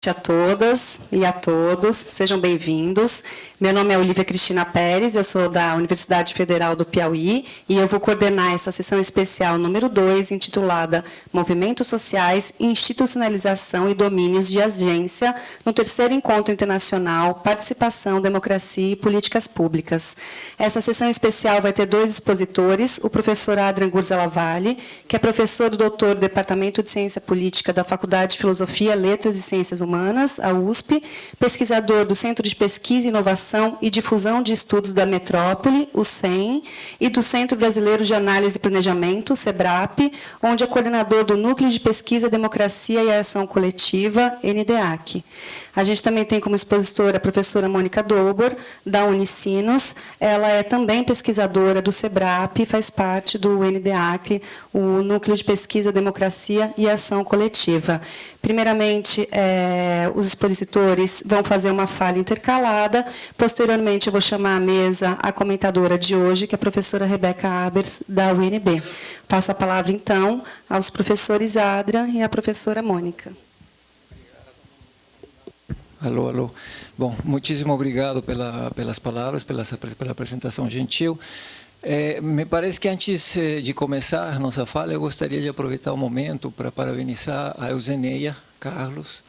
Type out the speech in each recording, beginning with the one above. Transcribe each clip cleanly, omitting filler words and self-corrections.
A todas e a todos, sejam bem-vindos. Meu nome é Olívia Cristina Pérez, eu sou da Universidade Federal do Piauí e eu vou coordenar essa sessão especial número 2, intitulada Movimentos Sociais, Institucionalização e Domínios de Agência, no terceiro Encontro Internacional Participação, Democracia e Políticas Públicas. Essa sessão especial vai ter dois expositores, o professor Adrian Gurzalavalle, que é professor do doutor do Departamento de Ciência Política da Faculdade de Filosofia, Letras e Ciências Humanas, a USP, pesquisador do Centro de Pesquisa, Inovação e Difusão de Estudos da Metrópole, o CEM, e do Centro Brasileiro de Análise e Planejamento, o CEBRAP, onde é coordenador do Núcleo de Pesquisa, Democracia e Ação Coletiva, NDAC. A gente também tem como expositora a professora Mônica Dobor, da Unicinos. Ela é também pesquisadora do CEBRAP e faz parte do NDAC, o Núcleo de Pesquisa, Democracia e Ação Coletiva. Primeiramente, os expositores vão fazer uma fala intercalada. Posteriormente, eu vou chamar à mesa a comentadora de hoje, que é a professora Rebeca Abers, da UNB. Passo a palavra, então, aos professores Adrian e à professora Mônica. Alô, alô. Bom, muitíssimo obrigado pelas palavras, pela apresentação gentil. Me parece que antes de começar nossa fala, eu gostaria de aproveitar o momento para parabenizar a Euseneia Carlos.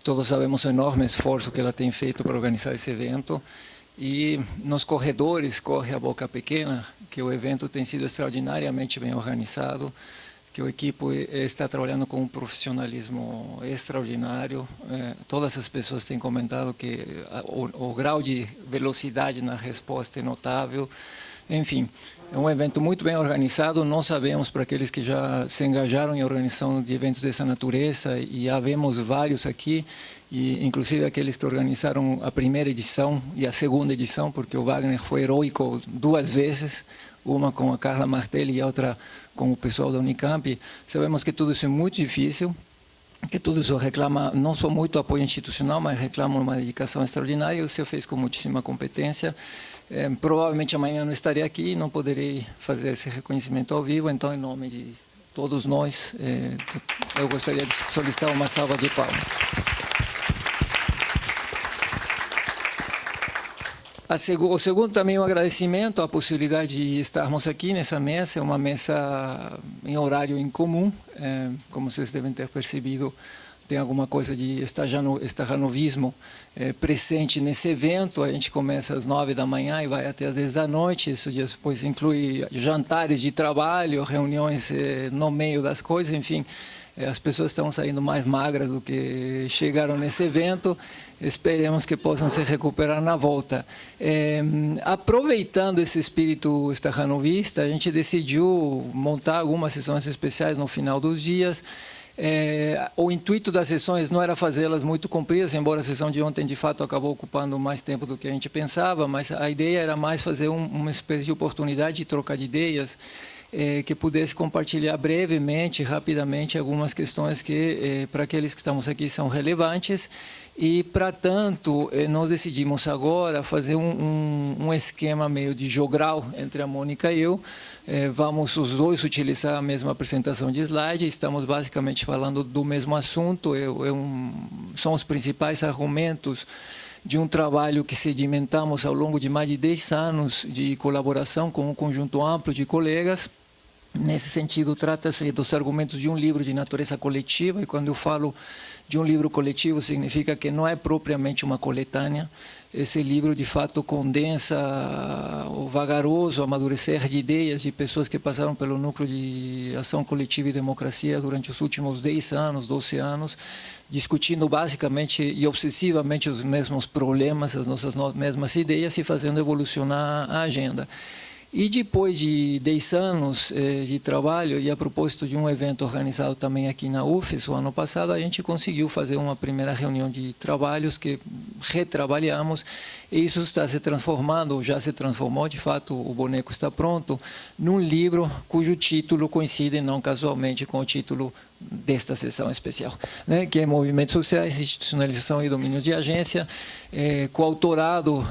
Todos sabemos o enorme esforço que ela tem feito para organizar esse evento. E nos corredores corre a boca pequena que o evento tem sido extraordinariamente bem organizado, que a equipe está trabalhando com um profissionalismo extraordinário. Todas as pessoas têm comentado que o grau de velocidade na resposta é notável. Enfim, é um evento muito bem organizado. Nós sabemos, para aqueles que já se engajaram em organização de eventos dessa natureza, e havemos vários aqui, e inclusive aqueles que organizaram a primeira edição e a segunda edição, porque o Wagner foi heróico duas vezes, uma com a Carla Martelli e a outra com o pessoal da Unicamp. Sabemos que tudo isso é muito difícil, que tudo isso reclama não só muito apoio institucional, mas reclama uma dedicação extraordinária, e o senhor fez com muitíssima competência. Provavelmente amanhã eu não estarei aqui e não poderei fazer esse reconhecimento ao vivo, então, em nome de todos nós, eu gostaria de solicitar uma salva de palmas. O segundo também é um agradecimento à possibilidade de estarmos aqui nessa mesa. É uma mesa em horário incomum, como vocês devem ter percebido, tem alguma coisa de estajanovismo presente nesse evento. A gente começa às 9 da manhã e vai até às 10 da noite. Isso depois inclui jantares de trabalho, reuniões no meio das coisas, enfim. As pessoas estão saindo mais magras do que chegaram nesse evento. Esperemos que possam se recuperar na volta. Aproveitando esse espírito estajanovista, a gente decidiu montar algumas sessões especiais no final dos dias. O intuito das sessões não era fazê-las muito compridas, embora a sessão de ontem, de fato, acabou ocupando mais tempo do que a gente pensava, mas a ideia era mais fazer uma espécie de oportunidade de trocar de ideias, que pudesse compartilhar brevemente, rapidamente, algumas questões que, para aqueles que estamos aqui, são relevantes. E, para tanto, nós decidimos agora fazer um esquema meio de jogral entre a Mônica e eu. Vamos os dois utilizar a mesma apresentação de slide. Estamos basicamente falando do mesmo assunto. São os principais argumentos de um trabalho que sedimentamos ao longo de mais de 10 anos de colaboração com um conjunto amplo de colegas. Nesse sentido, trata-se dos argumentos de um livro de natureza coletiva, e quando eu falo de um livro coletivo, significa que não é propriamente uma coletânea. Esse livro, de fato, condensa o vagaroso amadurecer de ideias de pessoas que passaram pelo núcleo de ação coletiva e democracia durante os últimos 10 anos, 12 anos, discutindo basicamente e obsessivamente os mesmos problemas, as nossas mesmas ideias, e fazendo evolucionar a agenda. E depois de 10 anos de trabalho, e a propósito de um evento organizado também aqui na UFES, o ano passado, a gente conseguiu fazer uma primeira reunião de trabalhos que retrabalhamos, e isso está se transformando, já se transformou, de fato, o boneco está pronto, num livro cujo título coincide, não casualmente, com o título desta sessão especial, né, que é Movimentos Sociais, Institucionalização e Domínio de Agência, coautorado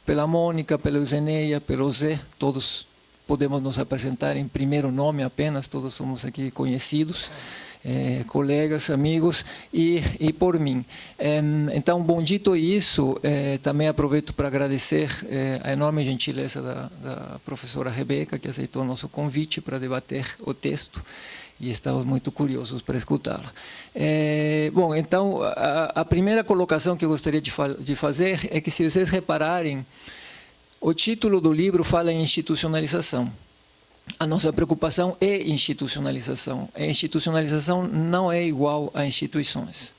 pela Mônica, pela Euseneia, pelo Zé. Todos podemos nos apresentar em primeiro nome apenas, todos somos aqui conhecidos. colegas, amigos e por mim. Então, bom dito isso, também aproveito para agradecer a enorme gentileza da professora Rebeca, que aceitou o nosso convite para debater o texto, e estamos muito curiosos para escutá-la. Bom, então, a primeira colocação que eu gostaria de fazer é que, se vocês repararem, o título do livro fala em institucionalização. A nossa preocupação é institucionalização. A institucionalização não é igual a instituições.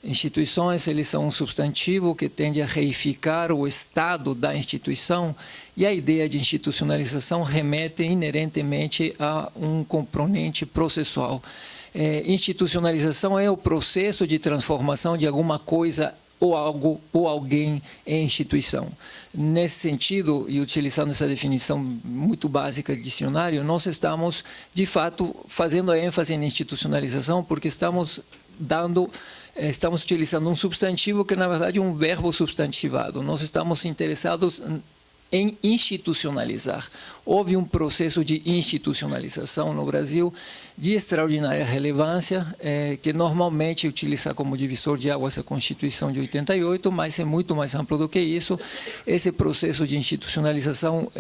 Instituições, eles são um substantivo que tende a reificar o estado da instituição, e a ideia de institucionalização remete inerentemente a um componente processual. Institucionalização é o processo de transformação de alguma coisa ou algo ou alguém em instituição. Nesse sentido, e utilizando essa definição muito básica de dicionário, nós estamos, de fato, fazendo a ênfase na institucionalização, porque estamos utilizando um substantivo que, na verdade, é um verbo substantivado. Nós estamos interessados em institucionalizar. Houve um processo de institucionalização no Brasil de extraordinária relevância, que normalmente utiliza como divisor de águas a Constituição de 88, mas é muito mais amplo do que isso. Esse processo de institucionalização,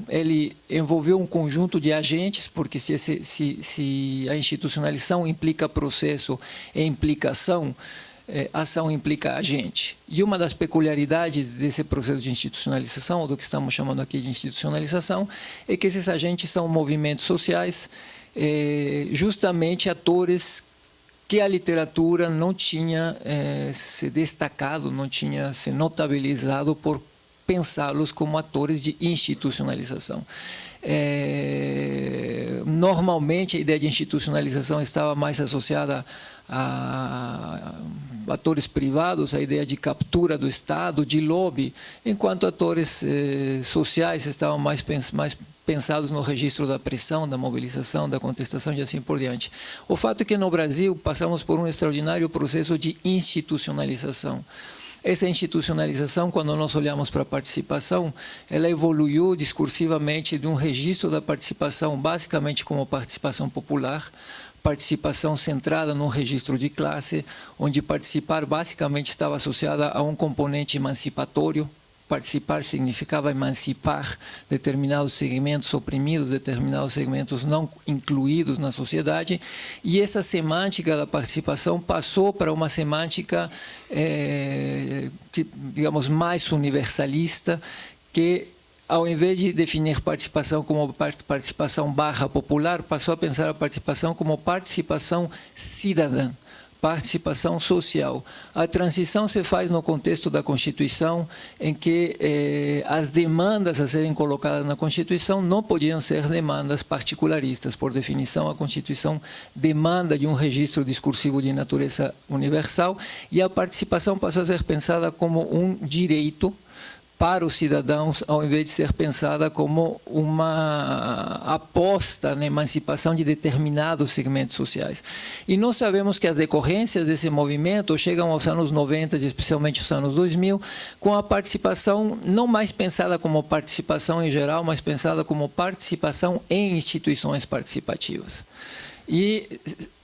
ele envolveu um conjunto de agentes, porque se a institucionalização implica processo e implicação, ação implica agente. E uma das peculiaridades desse processo de institucionalização, ou do que estamos chamando aqui de institucionalização, é que esses agentes são movimentos sociais, justamente atores que a literatura não tinha se destacado, não tinha se notabilizado por pensá-los como atores de institucionalização. Normalmente, a ideia de institucionalização estava mais associada a atores privados, a ideia de captura do Estado, de lobby, enquanto atores sociais estavam mais pensados no registro da pressão, da mobilização, da contestação e assim por diante. O fato é que no Brasil passamos por um extraordinário processo de institucionalização. Essa institucionalização, quando nós olhamos para a participação, ela evoluiu discursivamente de um registro da participação basicamente como participação popular, participação centrada num registro de classe, onde participar basicamente estava associada a um componente emancipatório. Participar significava emancipar determinados segmentos oprimidos, determinados segmentos não incluídos na sociedade, e essa semântica da participação passou para uma semântica, digamos, mais universalista, que, ao invés de definir participação como participação /popular, passou a pensar a participação como participação cidadã, participação social. A transição se faz no contexto da Constituição, em que as demandas a serem colocadas na Constituição não podiam ser demandas particularistas. Por definição, a Constituição demanda de um registro discursivo de natureza universal, e a participação passou a ser pensada como um direito para os cidadãos, ao invés de ser pensada como uma aposta na emancipação de determinados segmentos sociais. E nós sabemos que as decorrências desse movimento chegam aos anos 90, especialmente os anos 2000, com a participação não mais pensada como participação em geral, mas pensada como participação em instituições participativas. E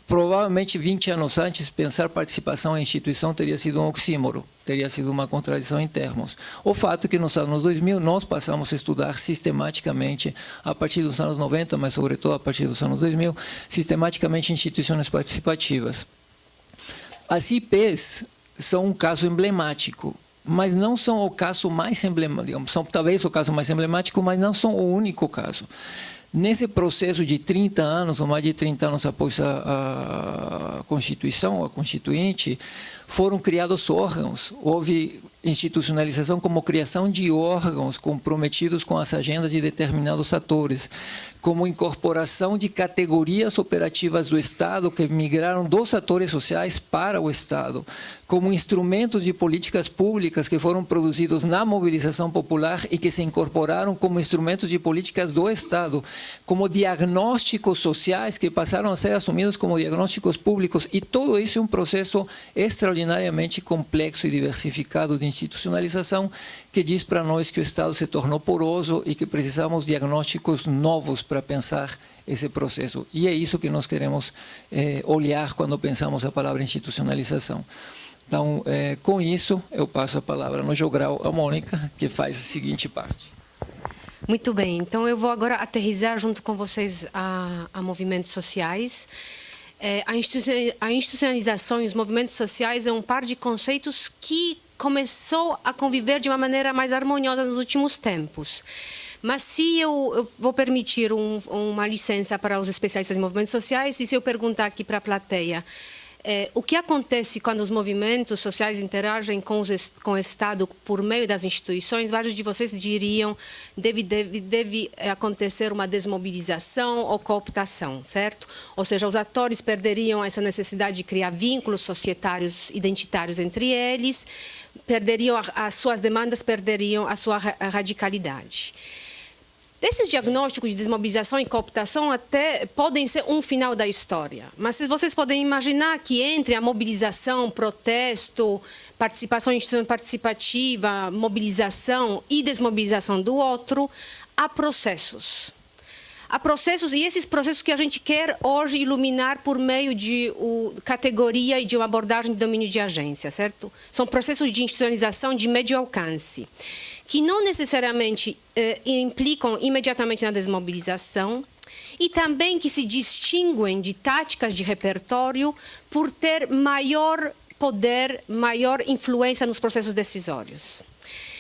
provavelmente 20 anos antes, pensar participação em instituição teria sido um oxímoro, teria sido uma contradição em termos. O fato é que nos anos 2000 nós passamos a estudar sistematicamente, a partir dos anos 90, mas sobretudo a partir dos anos 2000, sistematicamente instituições participativas. As IPs são um caso emblemático, mas não são o caso mais emblemático, são talvez o caso mais emblemático, mas não são o único caso. Nesse processo de 30 anos, ou mais de 30 anos após a Constituição, a Constituinte, foram criados órgãos. Houve institucionalização como criação de órgãos comprometidos com as agendas de determinados atores, como incorporação de categorias operativas do Estado que migraram dos atores sociais para o Estado, como instrumentos de políticas públicas que foram produzidos na mobilização popular e que se incorporaram como instrumentos de políticas do Estado, como diagnósticos sociais que passaram a ser assumidos como diagnósticos públicos, e todo isso é um processo extraordinariamente complexo e diversificado de institucionalização que diz para nós que o Estado se tornou poroso e que precisamos de diagnósticos novos para pensar esse processo. E é isso que nós queremos olhar quando pensamos a palavra institucionalização. Então, com isso, eu passo a palavra no jogral à Mônica, que faz a seguinte parte. Muito bem, então eu vou agora aterrissar junto com vocês a movimentos sociais. A institucionalização e os movimentos sociais é um par de conceitos que começou a conviver de uma maneira mais harmoniosa nos últimos tempos. Mas se eu vou permitir uma licença para os especialistas em movimentos sociais, e se eu perguntar aqui para a plateia, o que acontece quando os movimentos sociais interagem com o Estado por meio das instituições, vários de vocês diriam deve acontecer uma desmobilização ou cooptação, certo? Ou seja, os atores perderiam essa necessidade de criar vínculos societários identitários entre eles, perderiam as suas demandas, perderiam a sua radicalidade. Esses diagnósticos de desmobilização e cooptação até podem ser um final da história, mas vocês podem imaginar que entre a mobilização, protesto, participação em instituição participativa, mobilização e desmobilização do outro, há processos. Há processos, e esses processos que a gente quer hoje iluminar por meio de categoria e de uma abordagem de domínio de agência, certo? São processos de institucionalização de médio alcance, que não necessariamente implicam imediatamente na desmobilização e também que se distinguem de táticas de repertório por ter maior poder, maior influência nos processos decisórios.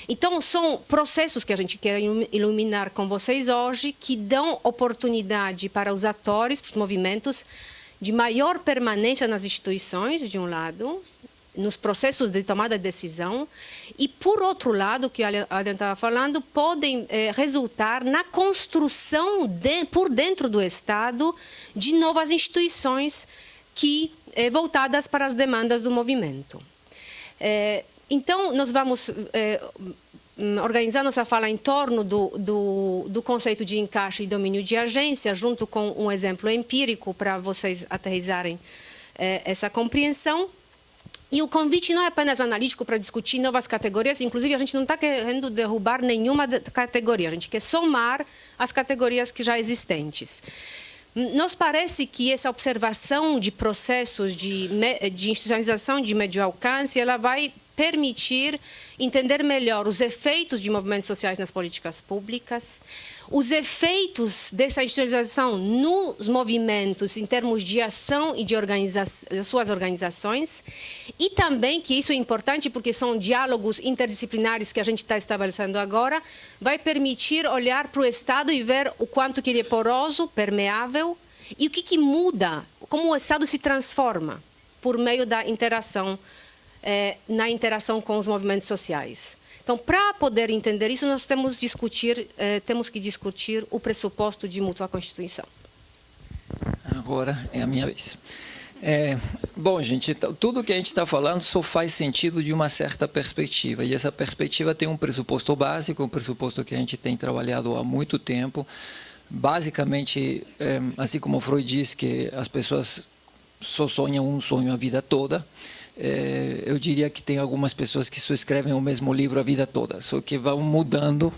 Então, são processos que a gente quer iluminar com vocês hoje, que dão oportunidade para os atores, para os movimentos, de maior permanência nas instituições, de um lado, nos processos de tomada de decisão, e, por outro lado, que a Adriana estava falando, podem resultar na construção, por dentro do Estado, de novas instituições voltadas para as demandas do movimento. Então, nós vamos organizar nossa fala em torno do conceito de encaixe e domínio de agência, junto com um exemplo empírico para vocês aterrissarem essa compreensão. E o convite não é apenas analítico para discutir novas categorias, inclusive a gente não está querendo derrubar nenhuma categoria, a gente quer somar as categorias que já existentes. Nos parece que essa observação de processos de institucionalização de médio alcance, ela vai permitir entender melhor os efeitos de movimentos sociais nas políticas públicas, os efeitos dessa institucionalização nos movimentos em termos de ação e de suas organizações, e também, que isso é importante porque são diálogos interdisciplinares que a gente está estabelecendo agora, vai permitir olhar para o Estado e ver o quanto que ele é poroso, permeável, e o que muda, como o Estado se transforma por meio da interação, na interação com os movimentos sociais. Então, para poder entender isso, nós temos que discutir o pressuposto de mútua constituição. Agora é a minha vez. Bom, gente, tudo que a gente está falando só faz sentido de uma certa perspectiva. E essa perspectiva tem um pressuposto básico, um pressuposto que a gente tem trabalhado há muito tempo. Basicamente, assim como Freud diz que as pessoas só sonham um sonho a vida toda, eu diria que tem algumas pessoas que só escrevem o mesmo livro a vida toda, só que vão mudando,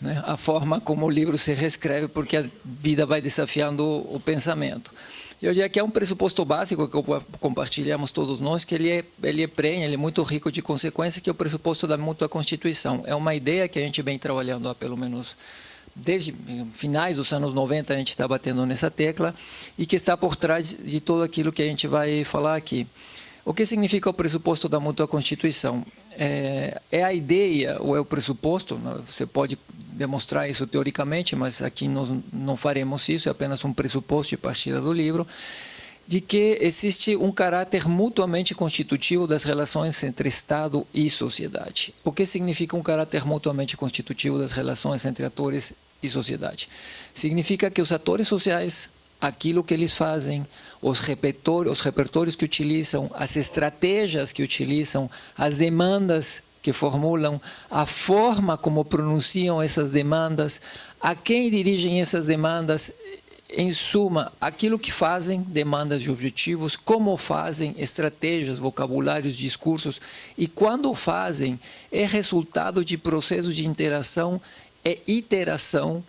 né, a forma como o livro se reescreve, porque a vida vai desafiando o pensamento. Eu diria que é um pressuposto básico que compartilhamos todos nós, que ele é muito rico de consequências, que é o pressuposto da mútua constituição. É uma ideia que a gente vem trabalhando há pelo menos desde finais dos anos 90, a gente está batendo nessa tecla, e que está por trás de tudo aquilo que a gente vai falar aqui. O que significa o pressuposto da mútua constituição? É a ideia, ou é o pressuposto, você pode demonstrar isso teoricamente, mas aqui nós não faremos isso, é apenas um pressuposto de partida do livro, de que existe um caráter mutuamente constitutivo das relações entre Estado e sociedade. O que significa um caráter mutuamente constitutivo das relações entre atores e sociedade? Significa que os atores sociais, aquilo que eles fazem, os repertórios que utilizam, as estratégias que utilizam, as demandas que formulam, a forma como pronunciam essas demandas, a quem dirigem essas demandas, em suma, aquilo que fazem, demandas e objetivos, como fazem, estratégias, vocabulários, discursos, e quando fazem, é resultado de processos de interação e iteração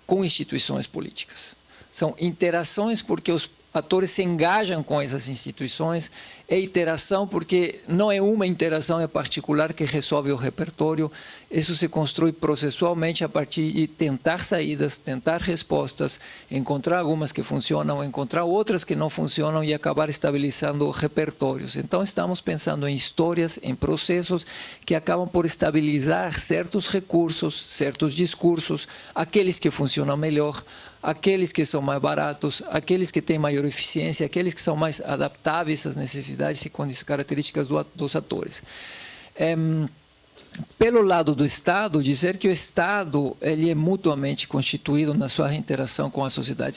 com instituições políticas. São interações porque os atores se engajam com essas instituições, é interação porque não é uma interação em particular que resolve o repertório, isso se constrói processualmente a partir de tentar saídas, tentar respostas, encontrar algumas que funcionam, encontrar outras que não funcionam e acabar estabilizando repertórios. Então, estamos pensando em histórias, em processos que acabam por estabilizar certos recursos, certos discursos, aqueles que funcionam melhor, aqueles que são mais baratos, aqueles que têm maior eficiência, aqueles que são mais adaptáveis às necessidades e características dos atores. Pelo lado do Estado, dizer que o Estado ele é mutuamente constituído na sua interação com a sociedade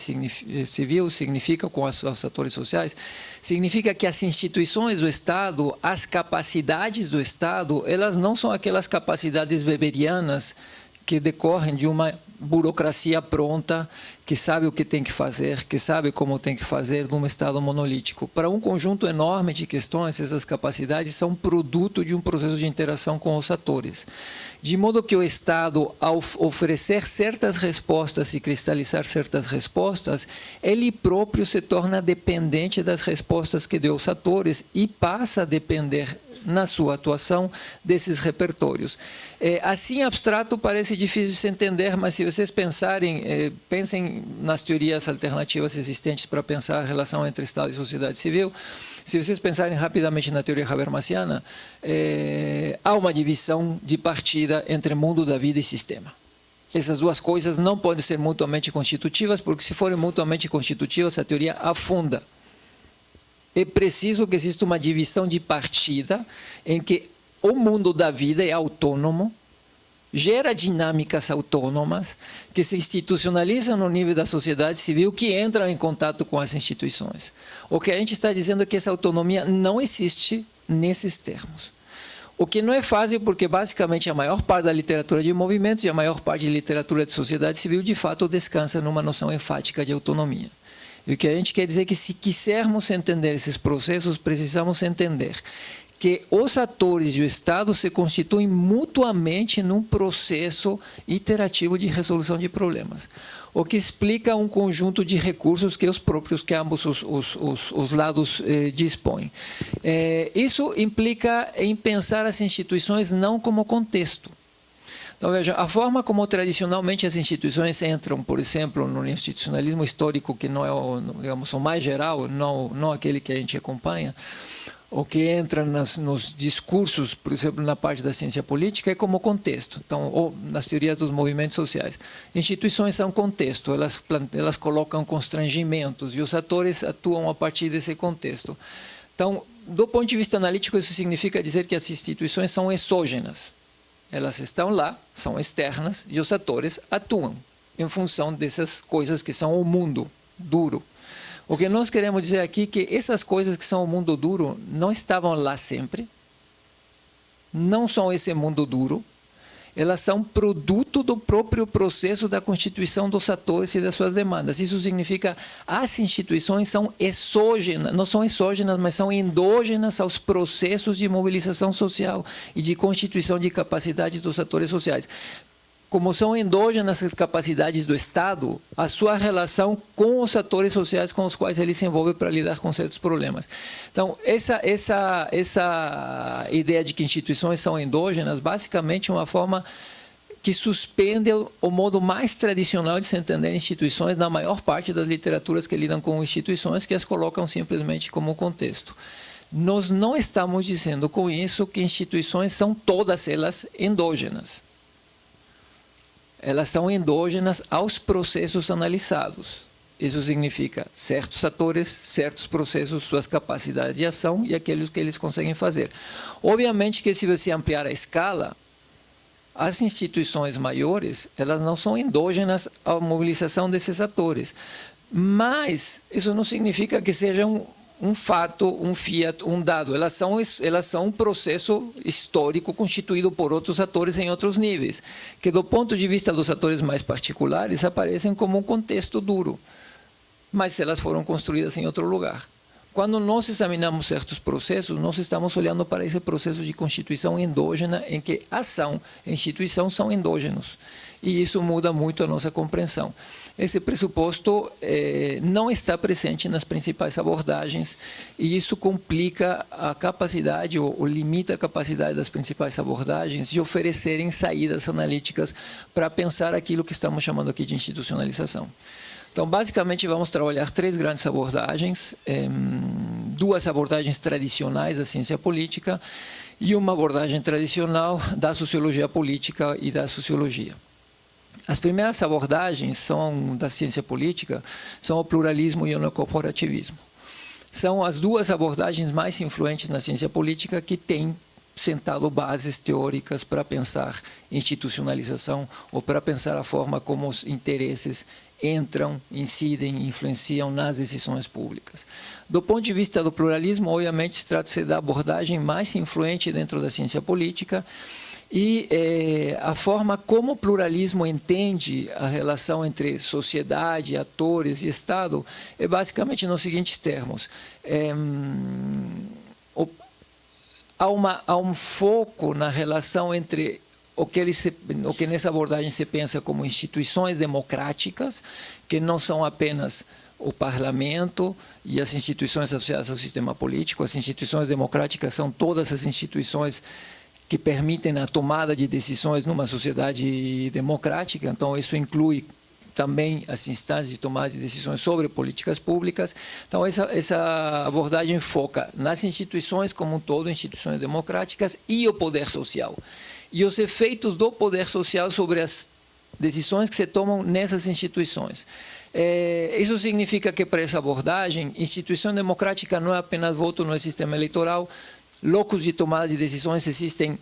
civil, significa com os atores sociais, significa que as instituições do Estado, as capacidades do Estado, elas não são aquelas capacidades weberianas que decorrem de uma burocracia pronta, que sabe o que tem que fazer, que sabe como tem que fazer num Estado monolítico. Para um conjunto enorme de questões, essas capacidades são produto de um processo de interação com os atores. De modo que o Estado, ao oferecer certas respostas e cristalizar certas respostas, ele próprio se torna dependente das respostas que deu os atores e passa a depender, na sua atuação, desses repertórios. Assim, abstrato, parece difícil de se entender, mas se vocês pensem nas teorias alternativas existentes para pensar a relação entre Estado e sociedade civil, se vocês pensarem rapidamente na teoria habermasiana, há uma divisão de partida entre mundo da vida e sistema. Essas duas coisas não podem ser mutuamente constitutivas, porque se forem mutuamente constitutivas, a teoria afunda. É preciso que exista uma divisão de partida em que o mundo da vida é autônomo, gera dinâmicas autônomas que se institucionalizam no nível da sociedade civil, que entram em contato com as instituições. O que a gente está dizendo é que essa autonomia não existe nesses termos. O que não é fácil, porque basicamente a maior parte da literatura de movimentos e a maior parte da literatura de sociedade civil, de fato, descansa numa noção enfática de autonomia. E o que a gente quer dizer é que, se quisermos entender esses processos, precisamos entender que os atores do Estado se constituem mutuamente num processo iterativo de resolução de problemas, o que explica um conjunto de recursos que que ambos os lados dispõem. Isso implica em pensar as instituições não como contexto. Então, veja, a forma como tradicionalmente as instituições entram, por exemplo, no institucionalismo histórico, que não é digamos, o mais geral, não aquele que a gente acompanha, o que entra nos discursos, por exemplo, na parte da ciência política, é como contexto. Então, ou nas teorias dos movimentos sociais. Instituições são contexto, elas colocam constrangimentos e os atores atuam a partir desse contexto. Então, do ponto de vista analítico, isso significa dizer que as instituições são exógenas. Elas estão lá, são externas, e os atores atuam em função dessas coisas que são o mundo duro. O que nós queremos dizer aqui é que essas coisas que são o mundo duro não estavam lá sempre, não são esse mundo duro, elas são produto do próprio processo da constituição dos atores e das suas demandas. Isso significa que as instituições são exógenas, não são exógenas, mas são endógenas aos processos de mobilização social e de constituição de capacidades dos atores sociais. Como são endógenas as capacidades do Estado, a sua relação com os atores sociais com os quais ele se envolve para lidar com certos problemas. Então, essa ideia de que instituições são endógenas, basicamente é uma forma que suspende o modo mais tradicional de se entender instituições na maior parte das literaturas que lidam com instituições, que as colocam simplesmente como contexto. Nós não estamos dizendo com isso que instituições são todas elas endógenas. Elas são endógenas aos processos analisados. Isso significa certos atores, certos processos, suas capacidades de ação e aqueles que eles conseguem fazer. Obviamente que, se você ampliar a escala, as instituições maiores, elas não são endógenas à mobilização desses atores. Mas isso não significa que sejam um fato, um fiat, um dado. Elas são um processo histórico constituído por outros atores em outros níveis, que, do ponto de vista dos atores mais particulares, aparecem como um contexto duro, mas elas foram construídas em outro lugar. Quando nós examinamos certos processos, nós estamos olhando para esse processo de constituição endógena, em que ação e instituição são endógenos. e isso muda muito a nossa compreensão. Esse pressuposto não está presente nas principais abordagens, e isso complica a capacidade, ou limita a capacidade das principais abordagens de oferecerem saídas analíticas para pensar aquilo que estamos chamando aqui de institucionalização. Então, basicamente, vamos trabalhar 3 grandes abordagens, 2 abordagens tradicionais da ciência política e uma abordagem tradicional da sociologia política e da sociologia. As primeiras abordagens da ciência política são o pluralismo e o neocorporativismo. São as 2 abordagens mais influentes na ciência política que têm sentado bases teóricas para pensar institucionalização ou para pensar a forma como os interesses entram, incidem, influenciam nas decisões públicas. Do ponto de vista do pluralismo, obviamente, se trata da abordagem mais influente dentro da ciência política, e a forma como o pluralismo entende a relação entre sociedade, atores e Estado é basicamente nos seguintes termos. Há um foco na relação entre o que nessa abordagem se pensa como instituições democráticas, que não são apenas o parlamento e as instituições associadas ao sistema político. As instituições democráticas são todas as instituições que permitem a tomada de decisões numa sociedade democrática. Então, isso inclui também as instâncias de tomada de decisões sobre políticas públicas. Então, essa abordagem foca nas instituições como um todo, instituições democráticas, e o poder social. E os efeitos do poder social sobre as decisões que se tomam nessas instituições. Isso significa que, para essa abordagem, instituição democrática não é apenas voto no sistema eleitoral. Locos de tomada de decisões existem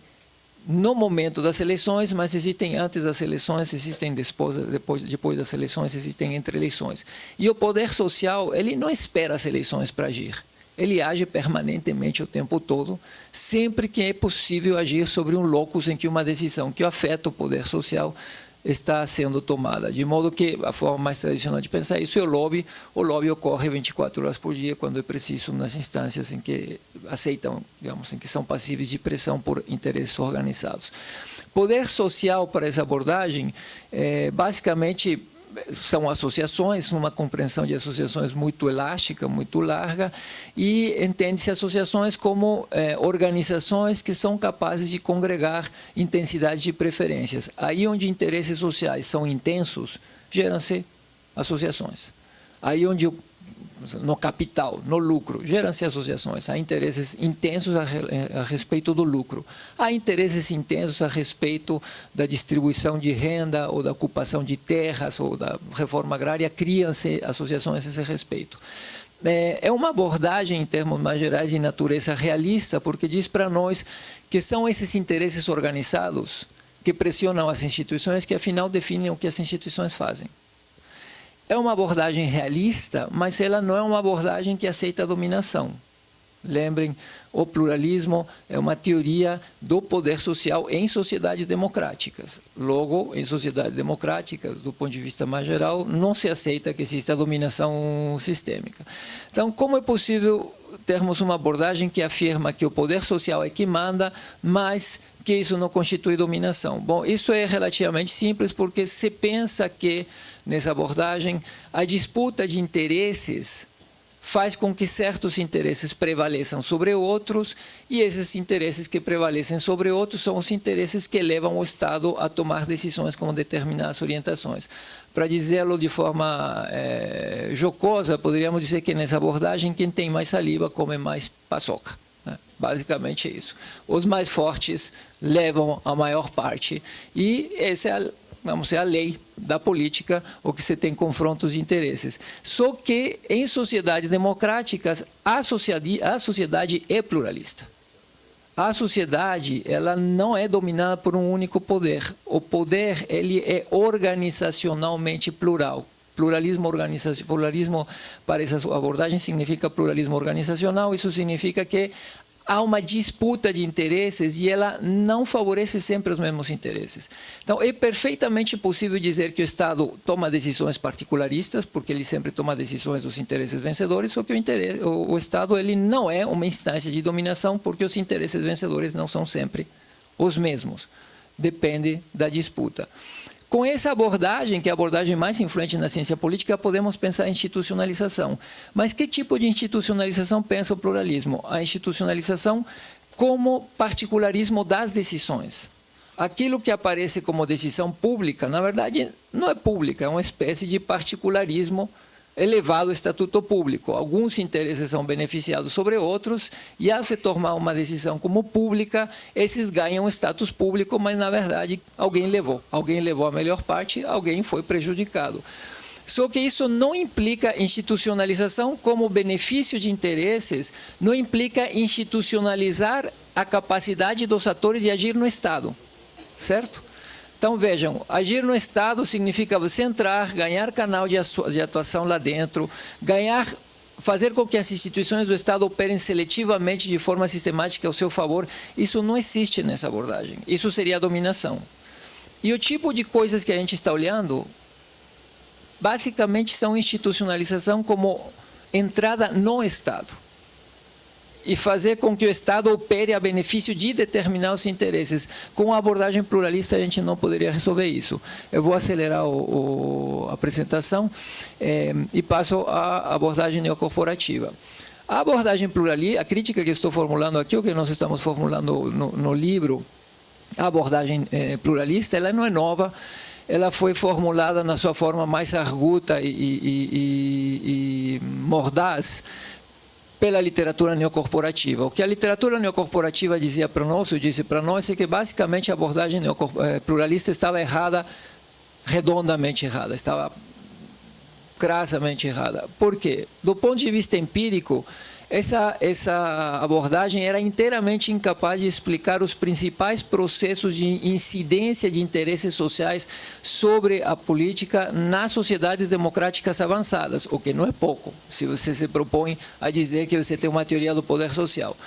no momento das eleições, mas existem antes das eleições, existem depois das eleições, existem entre eleições. E o poder social, ele não espera as eleições para agir. Ele age permanentemente o tempo todo, sempre que é possível agir sobre um locus em que uma decisão que afeta o poder social está sendo tomada. De modo que a forma mais tradicional de pensar isso é o lobby. O lobby ocorre 24 horas por dia, quando é preciso, nas instâncias em que aceitam, digamos, em que são passíveis de pressão por interesses organizados. Poder social, para essa abordagem, basicamente são associações, uma compreensão de associações muito elástica, muito larga, e entende-se associações como organizações que são capazes de congregar intensidade de preferências. Aí onde interesses sociais são intensos, geram-se associações. Aí onde no capital, no lucro, geram-se associações. Há interesses intensos a respeito do lucro. Há interesses intensos a respeito da distribuição de renda ou da ocupação de terras ou da reforma agrária. Criam-se associações a esse respeito. É uma abordagem, em termos mais gerais, de natureza realista, porque diz para nós que são esses interesses organizados que pressionam as instituições, que afinal definem o que as instituições fazem. É uma abordagem realista, mas ela não é uma abordagem que aceita a dominação. Lembrem, o pluralismo é uma teoria do poder social em sociedades democráticas. Logo, em sociedades democráticas, do ponto de vista mais geral, não se aceita que exista dominação sistêmica. Então, como é possível termos uma abordagem que afirma que o poder social é que manda, mas que isso não constitui dominação? Bom, isso é relativamente simples, porque se pensa que, nessa abordagem, a disputa de interesses faz com que certos interesses prevaleçam sobre outros, e esses interesses que prevalecem sobre outros são os interesses que levam o Estado a tomar decisões com determinadas orientações. Para dizê-lo de forma jocosa, poderíamos dizer que nessa abordagem quem tem mais saliva come mais paçoca. Basicamente é isso. Os mais fortes levam a maior parte, e essa é a lei da política, o que você tem confrontos de interesses. Só que, em sociedades democráticas, a sociedade é pluralista. A sociedade, ela não é dominada por um único poder. O poder, ele é organizacionalmente plural. Pluralismo para essa abordagem significa pluralismo organizacional. Isso significa que há uma disputa de interesses e ela não favorece sempre os mesmos interesses. Então, é perfeitamente possível dizer que o Estado toma decisões particularistas, porque ele sempre toma decisões dos interesses vencedores, só que o Estado, ele não é uma instância de dominação, porque os interesses vencedores não são sempre os mesmos. Depende da disputa. Com essa abordagem, que é a abordagem mais influente na ciência política, podemos pensar em institucionalização. Mas que tipo de institucionalização pensa o pluralismo? A institucionalização como particularismo das decisões. Aquilo que aparece como decisão pública, na verdade, não é pública, é uma espécie de particularismo elevado ao estatuto público. Alguns interesses são beneficiados sobre outros, e ao se tomar uma decisão como pública, esses ganham status público, mas, na verdade, alguém levou a melhor parte, alguém foi prejudicado. Só que isso não implica institucionalização como benefício de interesses, não implica institucionalizar a capacidade dos atores de agir no Estado, certo? Então, vejam, agir no Estado significa você entrar, ganhar canal de atuação lá dentro, fazer com que as instituições do Estado operem seletivamente de forma sistemática ao seu favor. Isso não existe nessa abordagem. Isso seria a dominação. E o tipo de coisas que a gente está olhando, basicamente, são institucionalização como entrada no Estado. E fazer com que o Estado opere a benefício de determinados interesses. Com a abordagem pluralista, a gente não poderia resolver isso. Eu vou acelerar a apresentação e passo à abordagem neocorporativa. A abordagem pluralista, a crítica que estou formulando aqui, o que nós estamos formulando no livro, a abordagem pluralista, ela não é nova, ela foi formulada na sua forma mais arguta e mordaz, pela literatura neocorporativa. O que a literatura neocorporativa dizia para nós, ou disse para nós, é que basicamente a abordagem pluralista estava errada, redondamente errada, estava crassamente errada. Por quê? Do ponto de vista empírico, essa abordagem era inteiramente incapaz de explicar os principais processos de incidência de interesses sociais sobre a política nas sociedades democráticas avançadas, o que não é pouco, se você se propõe a dizer que você tem uma teoria do poder social.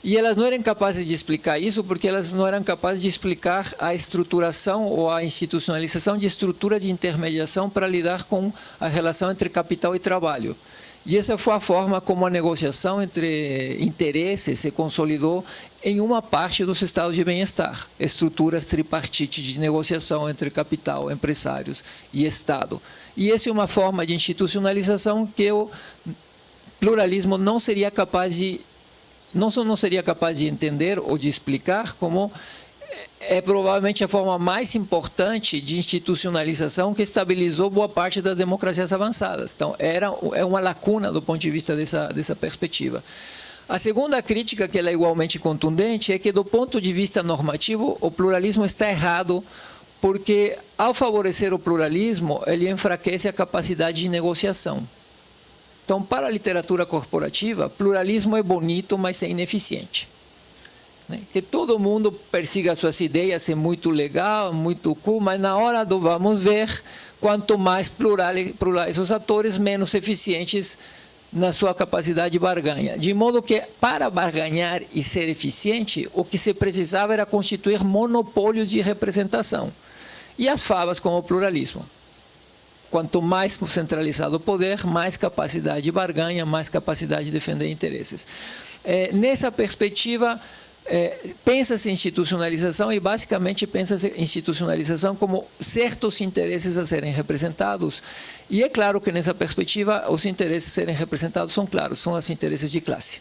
E elas não eram capazes de explicar isso porque elas não eram capazes de explicar a estruturação ou a institucionalização de estruturas de intermediação para lidar com a relação entre capital e trabalho. E essa foi a forma como a negociação entre interesses se consolidou em uma parte dos estados de bem-estar, estruturas tripartite de negociação entre capital, empresários e Estado. E essa é uma forma de institucionalização que o pluralismo não seria capaz de, não só não seria capaz de entender ou de explicar, como é provavelmente a forma mais importante de institucionalização que estabilizou boa parte das democracias avançadas. Então, é uma lacuna do ponto de vista dessa perspectiva. A segunda crítica, que ela é igualmente contundente, é que, do ponto de vista normativo, o pluralismo está errado, porque, ao favorecer o pluralismo, ele enfraquece a capacidade de negociação. Então, para a literatura corporativa, pluralismo é bonito, mas é ineficiente. Que todo mundo persiga suas ideias, é muito legal, muito cool, mas na hora do vamos ver, quanto mais plurais os atores, menos eficientes na sua capacidade de barganha. De modo que, para barganhar e ser eficiente, o que se precisava era constituir monopólios de representação. E as favas com o pluralismo. Quanto mais centralizado o poder, mais capacidade de barganha, mais capacidade de defender interesses. Nessa perspectiva, pensa-se em institucionalização e, basicamente, pensa-se em institucionalização como certos interesses a serem representados. E é claro que, nessa perspectiva, os interesses a serem representados são claros, são os interesses de classe.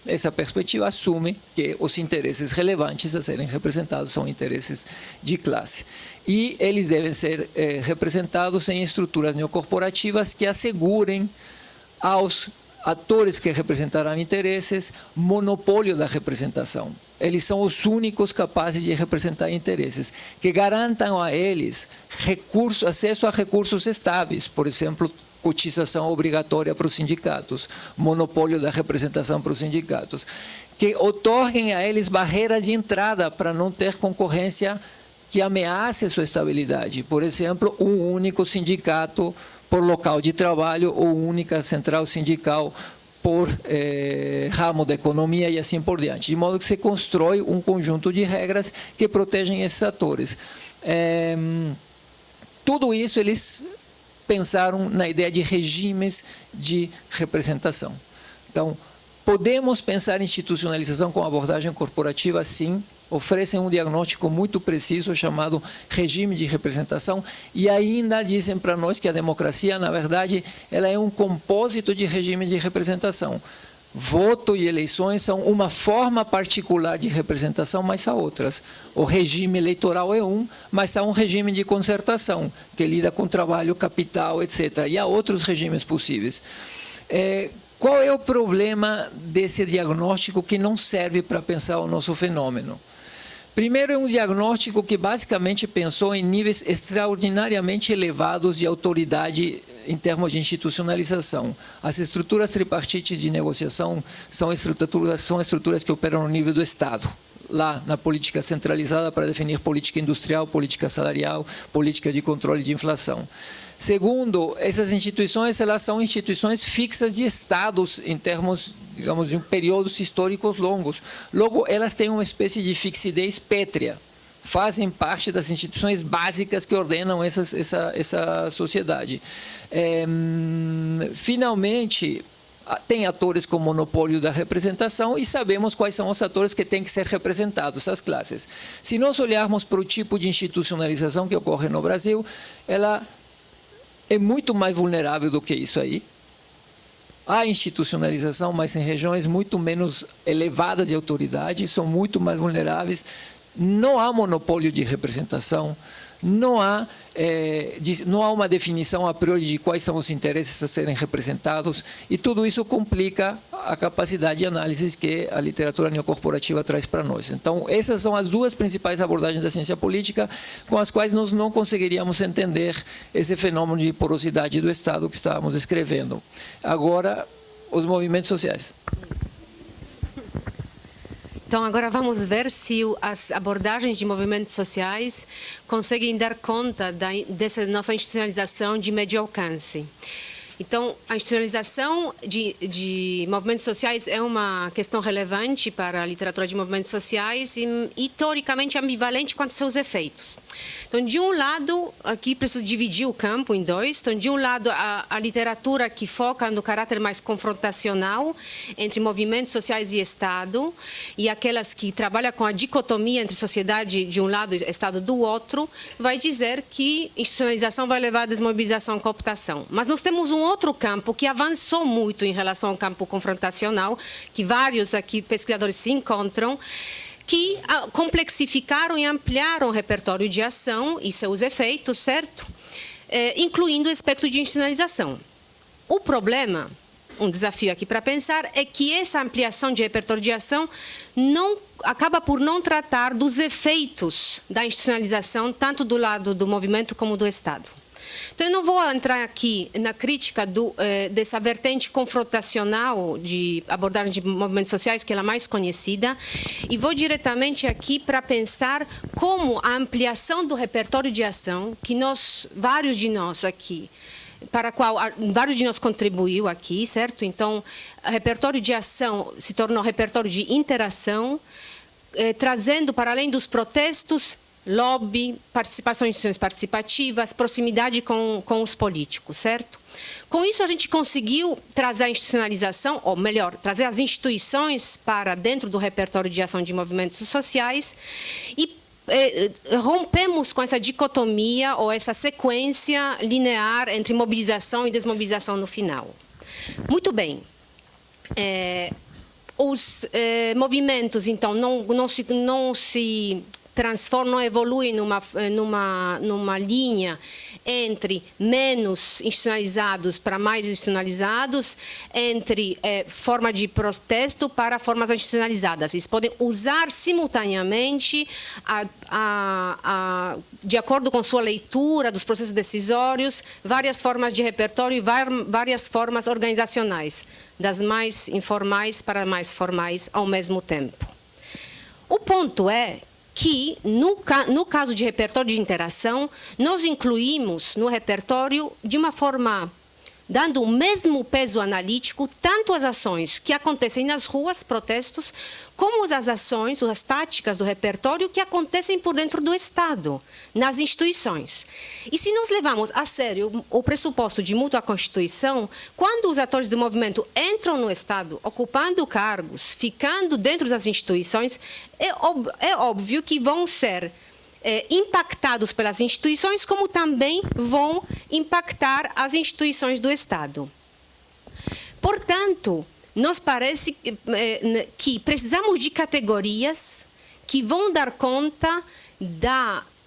Essa perspectiva assume que os interesses relevantes a serem representados são interesses de classe. E eles devem ser representados em estruturas neocorporativas que assegurem aos atores que representarão interesses, monopólio da representação. Eles são os únicos capazes de representar interesses, que garantam a eles acesso a recursos estáveis, por exemplo, cotização obrigatória para os sindicatos, monopólio da representação para os sindicatos, que otorguem a eles barreiras de entrada para não ter concorrência que ameace a sua estabilidade. Por exemplo, um único sindicato por local de trabalho ou única central sindical por ramo da economia e assim por diante. De modo que se constrói um conjunto de regras que protegem esses atores. Tudo isso eles pensaram na ideia de regimes de representação. Então, podemos pensar em institucionalização com abordagem corporativa, sim, oferecem um diagnóstico muito preciso chamado regime de representação e ainda dizem para nós que a democracia, na verdade, ela é um compósito de regime de representação. Voto e eleições são uma forma particular de representação, mas há outras. O regime eleitoral é mas há um regime de concertação, que lida com trabalho, capital, etc. E há outros regimes possíveis. Qual é o problema desse diagnóstico que não serve para pensar o nosso fenômeno? Primeiro, é um diagnóstico que basicamente pensou em níveis extraordinariamente elevados de autoridade em termos de institucionalização. As estruturas tripartites de negociação são estruturas que operam no nível do Estado, lá na política centralizada para definir política industrial, política salarial, política de controle de inflação. Segundo, essas instituições, elas são instituições fixas de estados em termos, digamos, de períodos históricos longos. Logo, elas têm uma espécie de fixidez pétrea. Fazem parte das instituições básicas que ordenam essa sociedade. Finalmente, tem atores com monopólio da representação e sabemos quais são os atores que têm que ser representados, as classes. Se nós olharmos para o tipo de institucionalização que ocorre no Brasil, ela é muito mais vulnerável do que isso aí. Há institucionalização, mas em regiões muito menos elevadas de autoridade, são muito mais vulneráveis. Não há monopólio de representação, não há uma definição a priori de quais são os interesses a serem representados, e tudo isso complica a capacidade de análise que a literatura neocorporativa traz para nós. Então, essas são as duas principais abordagens da ciência política com as quais nós não conseguiríamos entender esse fenômeno de porosidade do Estado que estávamos descrevendo. Agora, os movimentos sociais. Então, agora vamos ver se as abordagens de movimentos sociais conseguem dar conta dessa nossa institucionalização de médio alcance. Então, a institucionalização de movimentos sociais é uma questão relevante para a literatura de movimentos sociais e teoricamente ambivalente quanto aos seus efeitos. Então, de um lado, aqui preciso dividir o campo em dois. Então, de um lado, a literatura que foca no caráter mais confrontacional entre movimentos sociais e Estado, e aquelas que trabalham com a dicotomia entre sociedade de um lado e Estado do outro, vai dizer que institucionalização vai levar à desmobilização e cooptação. Mas nós temos um outro campo que avançou muito em relação ao campo confrontacional, que vários aqui pesquisadores se encontram, que complexificaram e ampliaram o repertório de ação e seus efeitos, certo? Incluindo o aspecto de institucionalização. O problema, um desafio aqui para pensar, é que essa ampliação de repertório de ação acaba por não tratar dos efeitos da institucionalização, tanto do lado do movimento como do Estado. Então, eu não vou entrar aqui na crítica dessa vertente confrontacional de abordagem de movimentos sociais, que é a mais conhecida, e vou diretamente aqui para pensar como a ampliação do repertório de ação, que vários de nós aqui, para a qual vários de nós contribuiu aqui, certo? Então, o repertório de ação se tornou repertório de interação, trazendo, para além dos protestos, lobby, participação em instituições participativas, proximidade com os políticos, certo? Com isso, a gente conseguiu trazer a institucionalização, ou melhor, trazer as instituições para dentro do repertório de ação de movimentos sociais e rompemos com essa dicotomia ou essa sequência linear entre mobilização e desmobilização no final. Muito bem. Os movimentos, então, não se transformam, não evoluem numa linha entre menos institucionalizados para mais institucionalizados, entre forma de protesto para formas institucionalizadas. Eles podem usar simultaneamente, de acordo com sua leitura dos processos decisórios, várias formas de repertório e várias formas organizacionais, das mais informais para mais formais ao mesmo tempo. O ponto é que, no caso de repertório de interação, nós incluímos no repertório, de uma forma dando o mesmo peso analítico tanto às ações que acontecem nas ruas, protestos, como às ações, as táticas do repertório que acontecem por dentro do Estado, nas instituições. E se nós levamos a sério o pressuposto de mútua constituição, quando os atores do movimento entram no Estado, ocupando cargos, ficando dentro das instituições, é óbvio que vão ser impactados pelas instituições, como também vão impactar as instituições do Estado. Portanto, nos parece que precisamos de categorias que vão dar conta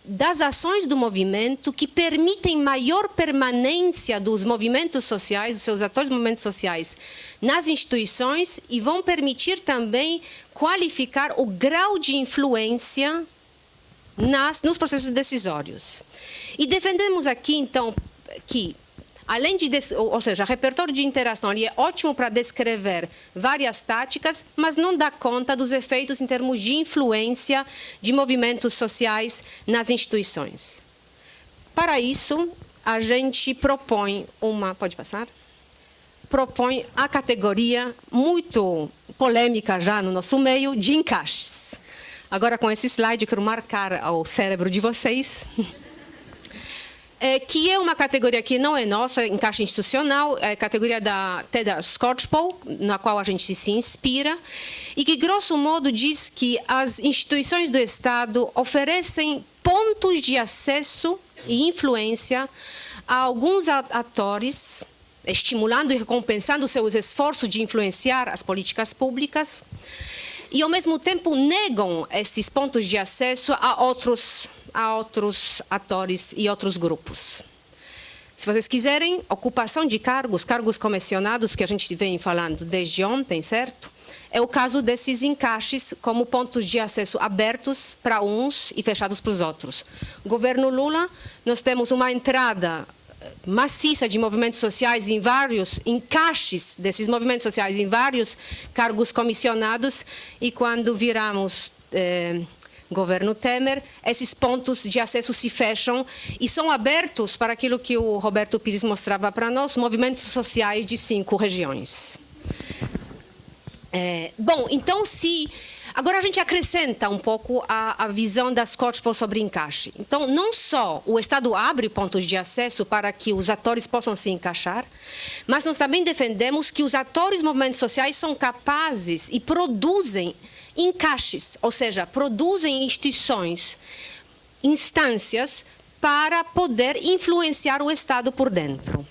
das ações do movimento, que permitem maior permanência dos movimentos sociais, dos seus atores dos movimentos sociais nas instituições, e vão permitir também qualificar o grau de influência nos processos decisórios. E defendemos aqui, então, que, além de, ou seja, repertório de interação ele é ótimo para descrever várias táticas, mas não dá conta dos efeitos em termos de influência de movimentos sociais nas instituições. Para isso, a gente propõe pode passar? Propõe a categoria muito polêmica já no nosso meio de encaixes. Agora, com esse slide, eu quero marcar ao cérebro de vocês, que é uma categoria que não é nossa, encaixe institucional, é a categoria da Theodore Skocpol, na qual a gente se inspira, e que, grosso modo, diz que as instituições do Estado oferecem pontos de acesso e influência a alguns atores, estimulando e recompensando seus esforços de influenciar as políticas públicas, e, ao mesmo tempo, negam esses pontos de acesso a outros atores e outros grupos. Se vocês quiserem, ocupação de cargos comissionados, que a gente vem falando desde ontem, certo? É o caso desses encaixes como pontos de acesso abertos para uns e fechados para os outros. Governo Lula, nós temos uma entrada maciça de movimentos sociais em vários encaixes desses movimentos sociais em vários cargos comissionados, e quando viramos governo Temer, esses pontos de acesso se fecham e são abertos para aquilo que o Roberto Pires mostrava para nós, movimentos sociais de 5 regiões. Bom, então agora a gente acrescenta um pouco a visão da Skocpol sobre encaixe. Então, não só o Estado abre pontos de acesso para que os atores possam se encaixar, mas nós também defendemos que os atores dos movimentos sociais são capazes e produzem encaixes, ou seja, produzem instituições, instâncias para poder influenciar o Estado por dentro.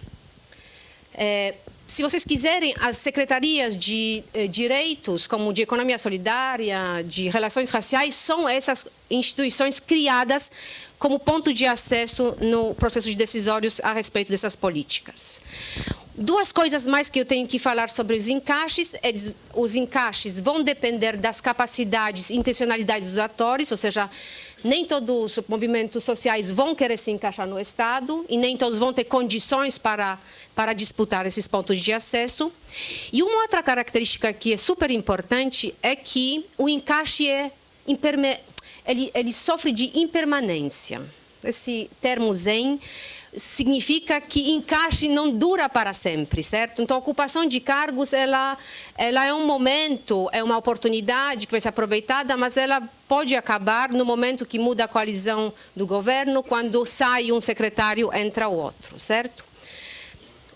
Se vocês quiserem, as secretarias de direitos, como de economia solidária, de relações raciais, são essas instituições criadas como ponto de acesso no processo de decisórios a respeito dessas políticas. Duas coisas mais que eu tenho que falar sobre os encaixes. Os encaixes vão depender das capacidades e intencionalidades dos atores, ou seja, nem todos os movimentos sociais vão querer se encaixar no Estado e nem todos vão ter condições para disputar esses pontos de acesso. E uma outra característica que é super importante é que o encaixe ele sofre de impermanência. Esse termo zen significa que encaixe não dura para sempre, certo? Então, a ocupação de cargos, ela é um momento, é uma oportunidade que vai ser aproveitada, mas ela pode acabar no momento que muda a coalizão do governo, quando sai um secretário, entra o outro, certo?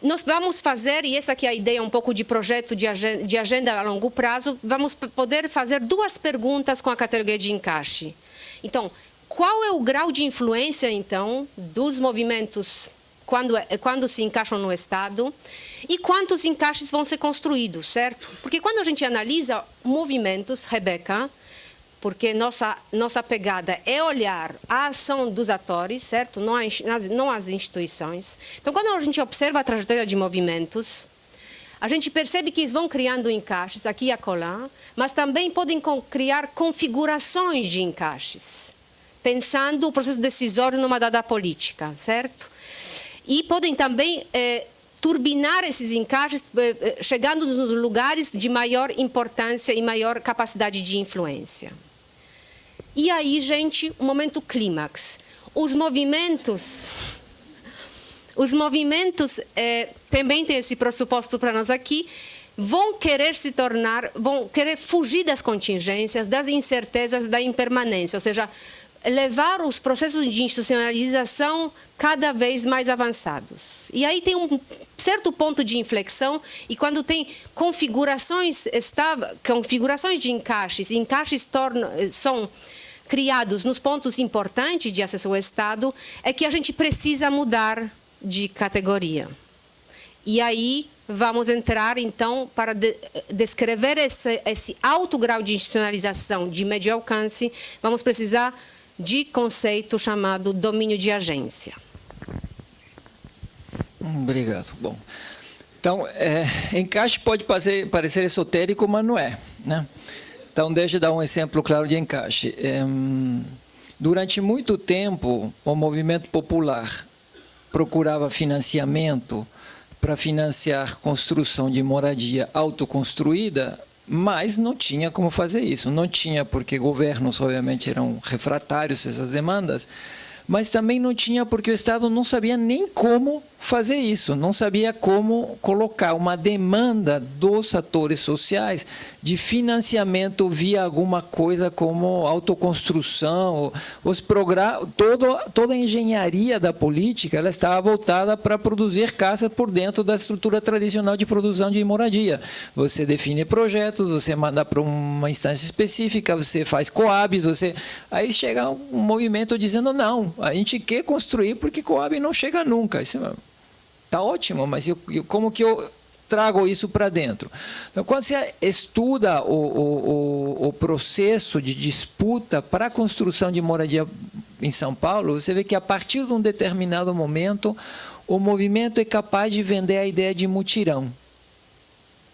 Nós vamos fazer, e essa aqui é a ideia um pouco de projeto de agenda a longo prazo, vamos poder fazer 2 perguntas com a categoria de encaixe. Então, qual é o grau de influência, então, dos movimentos quando se encaixam no Estado e quantos encaixes vão ser construídos, certo? Porque quando a gente analisa movimentos, Rebeca, porque nossa pegada é olhar a ação dos atores, certo? Não as instituições. Então, quando a gente observa a trajetória de movimentos, a gente percebe que eles vão criando encaixes aqui e acolá, mas também podem criar configurações de encaixes, pensando o processo decisório numa dada política, certo? E podem também turbinar esses encaixes, chegando nos lugares de maior importância e maior capacidade de influência. E aí, gente, o momento clímax. Os movimentos os movimentos também têm esse pressuposto para nós aqui, vão querer fugir das contingências, das incertezas, da impermanência, ou seja, levar os processos de institucionalização cada vez mais avançados. E aí tem um certo ponto de inflexão, e quando tem configurações de encaixes são criados nos pontos importantes de acesso ao Estado, é que a gente precisa mudar de categoria. E aí vamos entrar, então, para descrever esse alto grau de institucionalização de médio alcance, vamos precisar de conceito chamado domínio de agência. Obrigado. Bom, então, encaixe pode parecer esotérico, mas não é, né? Então, deixa eu dar um exemplo claro de encaixe. Durante muito tempo, o movimento popular procurava financiamento para financiar construção de moradia autoconstruída, mas não tinha como fazer isso. Não tinha porque governos, obviamente, eram refratários a essas demandas, mas também não tinha porque o Estado não sabia nem como fazer isso, não sabia como colocar uma demanda dos atores sociais de financiamento via alguma coisa como autoconstrução. Toda a engenharia da política ela estava voltada para produzir casas por dentro da estrutura tradicional de produção de moradia. Você define projetos, você manda para uma instância específica, você faz coabs, aí chega um movimento dizendo não, a gente quer construir porque coab não chega nunca. Está ótimo, mas como que eu trago isso para dentro? Então, quando você estuda o processo de disputa para a construção de moradia em São Paulo, você vê que a partir de um determinado momento, o movimento é capaz de vender a ideia de mutirão.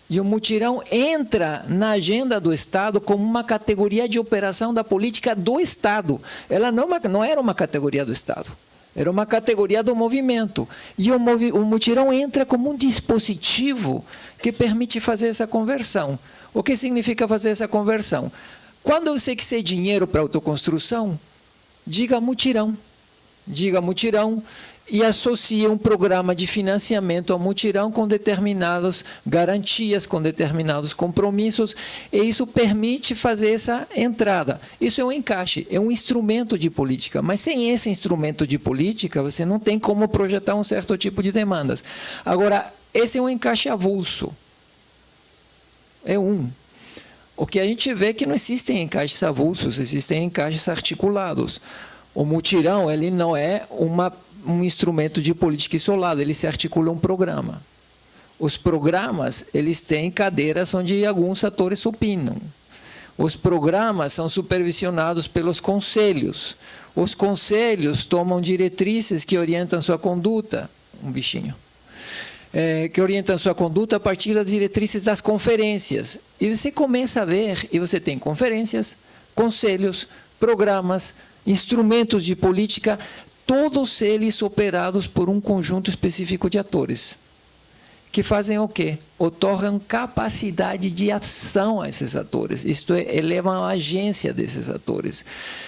E o mutirão entra na agenda do Estado como uma categoria de operação da política do Estado. Ela não era uma categoria do Estado. Era uma categoria do movimento. E o mutirão entra como um dispositivo que permite fazer essa conversão. O que significa fazer essa conversão? Quando você quiser dinheiro para autoconstrução, diga mutirão. Diga mutirão e associe um programa de financiamento ao mutirão com determinadas garantias, com determinados compromissos, e isso permite fazer essa entrada. Isso é um encaixe, é um instrumento de política, mas sem esse instrumento de política, você não tem como projetar um certo tipo de demandas. Agora, esse é um encaixe avulso. É um. O que a gente vê é que não existem encaixes avulsos, existem encaixes articulados. O mutirão, ele não é um instrumento de política isolado, ele se articula um programa. Os programas, eles têm cadeiras onde alguns atores opinam. Os programas são supervisionados pelos conselhos. Os conselhos tomam diretrizes que orientam sua conduta. Um bichinho. Que orientam sua conduta a partir das diretrizes das conferências. E você começa a ver, e você tem conferências, conselhos, programas, instrumentos de política, todos eles operados por um conjunto específico de atores, que fazem o quê? Otorgam capacidade de ação a esses atores, isto é, elevam a agência desses atores.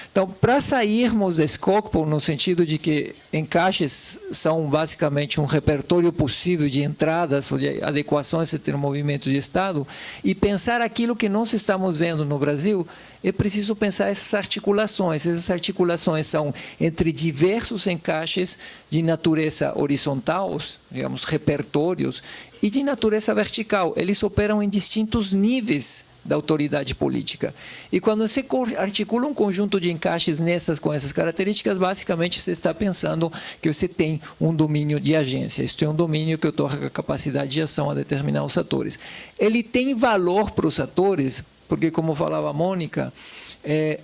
Então, para sairmos desse cockpit, no sentido de que encaixes são basicamente um repertório possível de entradas, de adequações entre movimentos de Estado, e pensar aquilo que nós estamos vendo no Brasil, é preciso pensar essas articulações. Essas articulações são entre diversos encaixes de natureza horizontal, digamos, repertórios, e de natureza vertical. Eles operam em distintos níveis da autoridade política. E quando você articula um conjunto de encaixes com essas características, basicamente você está pensando que você tem um domínio de agência. Isso é um domínio que otorga capacidade de ação a determinados atores. Ele tem valor para os atores, porque, como falava a Mônica,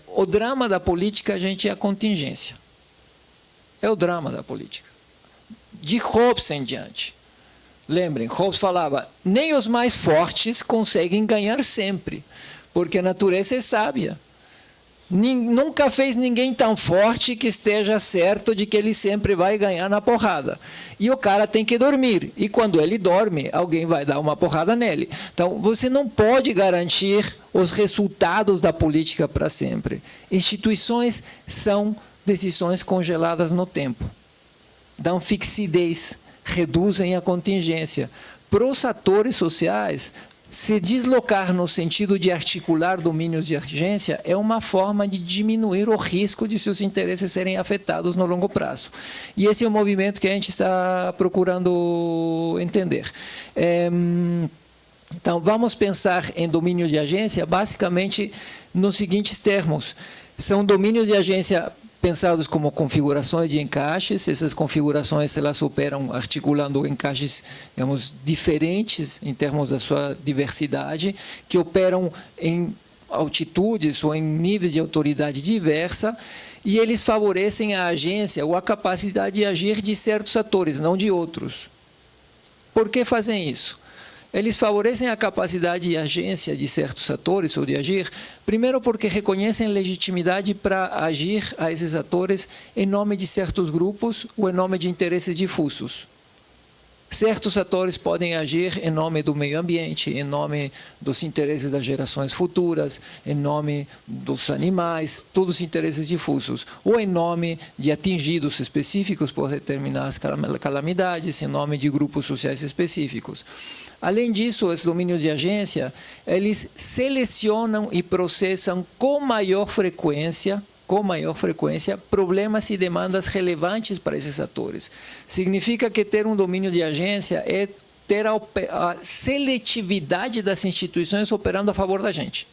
o drama da política, gente, é a contingência. É o drama da política. De Hobbes em diante. Lembrem, Hobbes falava, nem os mais fortes conseguem ganhar sempre, porque a natureza é sábia. Nunca fez ninguém tão forte que esteja certo de que ele sempre vai ganhar na porrada. E o cara tem que dormir. E quando ele dorme, alguém vai dar uma porrada nele. Então, você não pode garantir os resultados da política para sempre. Instituições são decisões congeladas no tempo. dão fixidez, reduzem a contingência. Para os atores sociais, se deslocar no sentido de articular domínios de agência é uma forma de diminuir o risco de seus interesses serem afetados no longo prazo. E esse é o movimento que a gente está procurando entender. Então, vamos pensar em domínios de agência basicamente nos seguintes termos. São domínios de agência pensados como configurações de encaixes. Essas configurações elas operam articulando encaixes, digamos, diferentes em termos da sua diversidade, que operam em altitudes ou em níveis de autoridade diversa, e eles favorecem a agência ou a capacidade de agir de certos atores, não de outros. Por que fazem isso? Eles favorecem a capacidade de agência de certos atores ou de agir, primeiro porque reconhecem legitimidade para agir a esses atores em nome de certos grupos ou em nome de interesses difusos. Certos atores podem agir em nome do meio ambiente, em nome dos interesses das gerações futuras, em nome dos animais, todos os interesses difusos, ou em nome de atingidos específicos por determinadas calamidades, em nome de grupos sociais específicos. Além disso, os domínios de agência, eles selecionam e processam com maior frequência problemas e demandas relevantes para esses atores. Significa que ter um domínio de agência é ter a seletividade das instituições operando a favor da gente.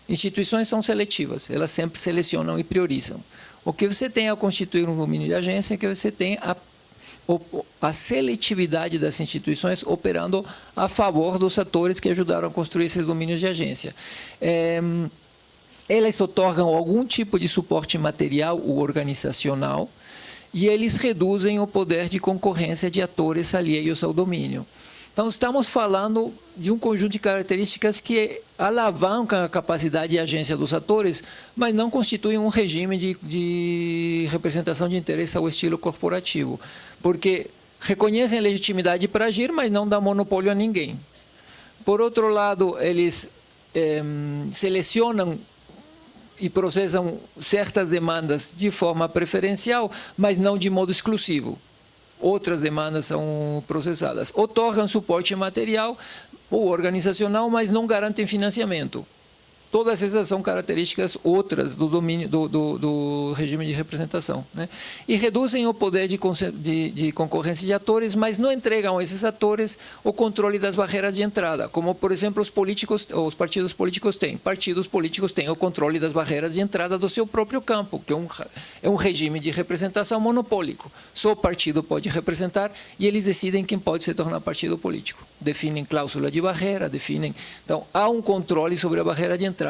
Instituições são seletivas, elas sempre selecionam e priorizam. O que você tem ao constituir um domínio de agência é que você tem a seletividade das instituições operando a favor dos atores que ajudaram a construir esses domínios de agência. Elas otorgam algum tipo de suporte material ou organizacional e eles reduzem o poder de concorrência de atores alheios ao domínio. Então, estamos falando de um conjunto de características que alavancam a capacidade de agência dos atores, mas não constituem um regime de representação de interesse ao estilo corporativo, porque reconhecem legitimidade para agir, mas não dão monopólio a ninguém. Por outro lado, eles selecionam e processam certas demandas de forma preferencial, mas não de modo exclusivo. Outras demandas são processadas. Otorgam suporte material ou organizacional, mas não garantem financiamento. Todas essas são características outras do domínio do regime de representação, né? E reduzem o poder de concorrência de atores, mas não entregam a esses atores o controle das barreiras de entrada, como, por exemplo, os partidos políticos têm. Partidos políticos têm o controle das barreiras de entrada do seu próprio campo, que é um regime de representação monopólico. Só o partido pode representar e eles decidem quem pode se tornar partido político. Definem cláusula de barreira, definem... Então, há um controle sobre a barreira de entrada.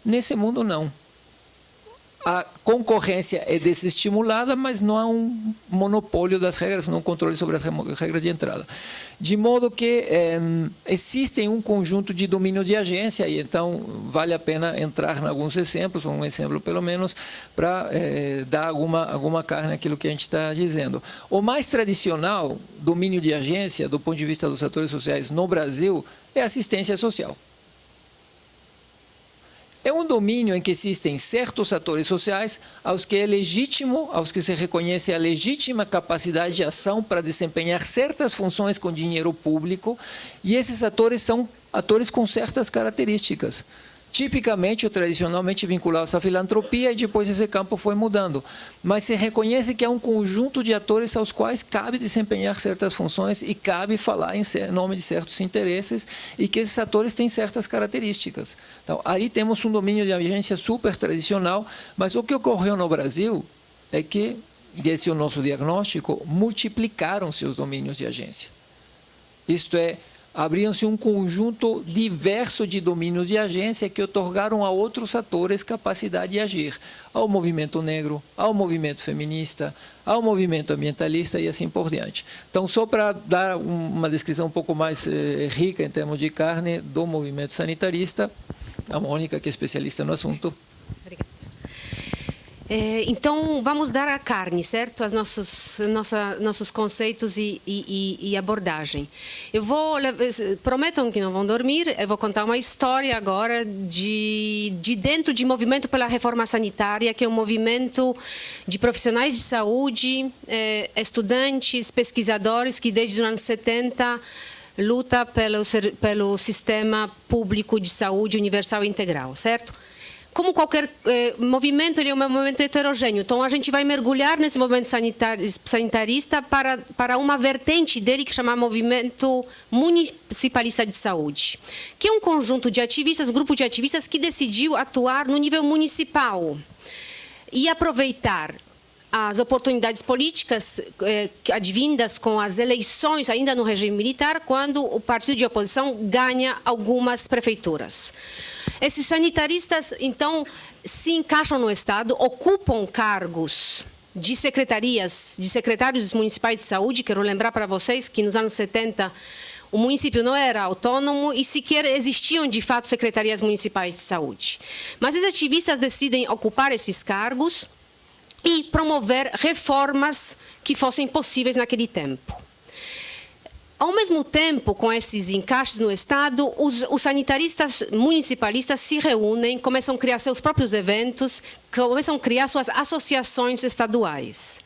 Nesse mundo, não. A concorrência é desestimulada, mas não há um monopólio das regras, não há um controle sobre as regras de entrada. De modo que existem um conjunto de domínio de agência, e então vale a pena entrar em alguns exemplos, um exemplo pelo menos, para dar alguma carne naquilo que a gente está dizendo. O mais tradicional domínio de agência, do ponto de vista dos atores sociais no Brasil, é assistência social. É um domínio em que existem certos atores sociais aos que é legítimo, aos que se reconhece a legítima capacidade de ação para desempenhar certas funções com dinheiro público, e esses atores são atores com certas características. Tipicamente ou tradicionalmente vinculados à filantropia, e depois esse campo foi mudando. Mas se reconhece que há um conjunto de atores aos quais cabe desempenhar certas funções e cabe falar em nome de certos interesses, e que esses atores têm certas características. Então, aí temos um domínio de agência super tradicional, mas o que ocorreu no Brasil é que, e esse é o nosso diagnóstico, multiplicaram-se os domínios de agência. Isto é, abriam-se um conjunto diverso de domínios de agência que otorgaram a outros atores capacidade de agir. Ao movimento negro, ao movimento feminista, ao movimento ambientalista e assim por diante. Então, só para dar uma descrição um pouco mais rica em termos de carne do movimento sanitarista, a Mônica, que é especialista no assunto. Obrigada. Então, vamos dar a carne, certo? Nossos conceitos e abordagem. Prometam que não vão dormir, eu vou contar uma história agora de dentro de movimento pela reforma sanitária, que é um movimento de profissionais de saúde, estudantes, pesquisadores, que desde os anos 70 luta pelo sistema público de saúde universal e integral, certo? Como qualquer movimento, ele é um movimento heterogêneo. Então, a gente vai mergulhar nesse movimento sanitarista para uma vertente dele que chama Movimento Municipalista de Saúde, que é um conjunto de ativistas, grupo de ativistas que decidiu atuar no nível municipal e aproveitar as oportunidades políticas advindas com as eleições, ainda no regime militar, quando o partido de oposição ganha algumas prefeituras. Esses sanitaristas, então, se encaixam no Estado, ocupam cargos de secretarias, de secretários municipais de saúde. Quero lembrar para vocês que nos anos 70 o município não era autônomo e sequer existiam, de fato, secretarias municipais de saúde. Mas os ativistas decidem ocupar esses cargos e promover reformas que fossem possíveis naquele tempo. Ao mesmo tempo, com esses encaixes no Estado, os sanitaristas municipalistas se reúnem, começam a criar seus próprios eventos, começam a criar suas associações estaduais.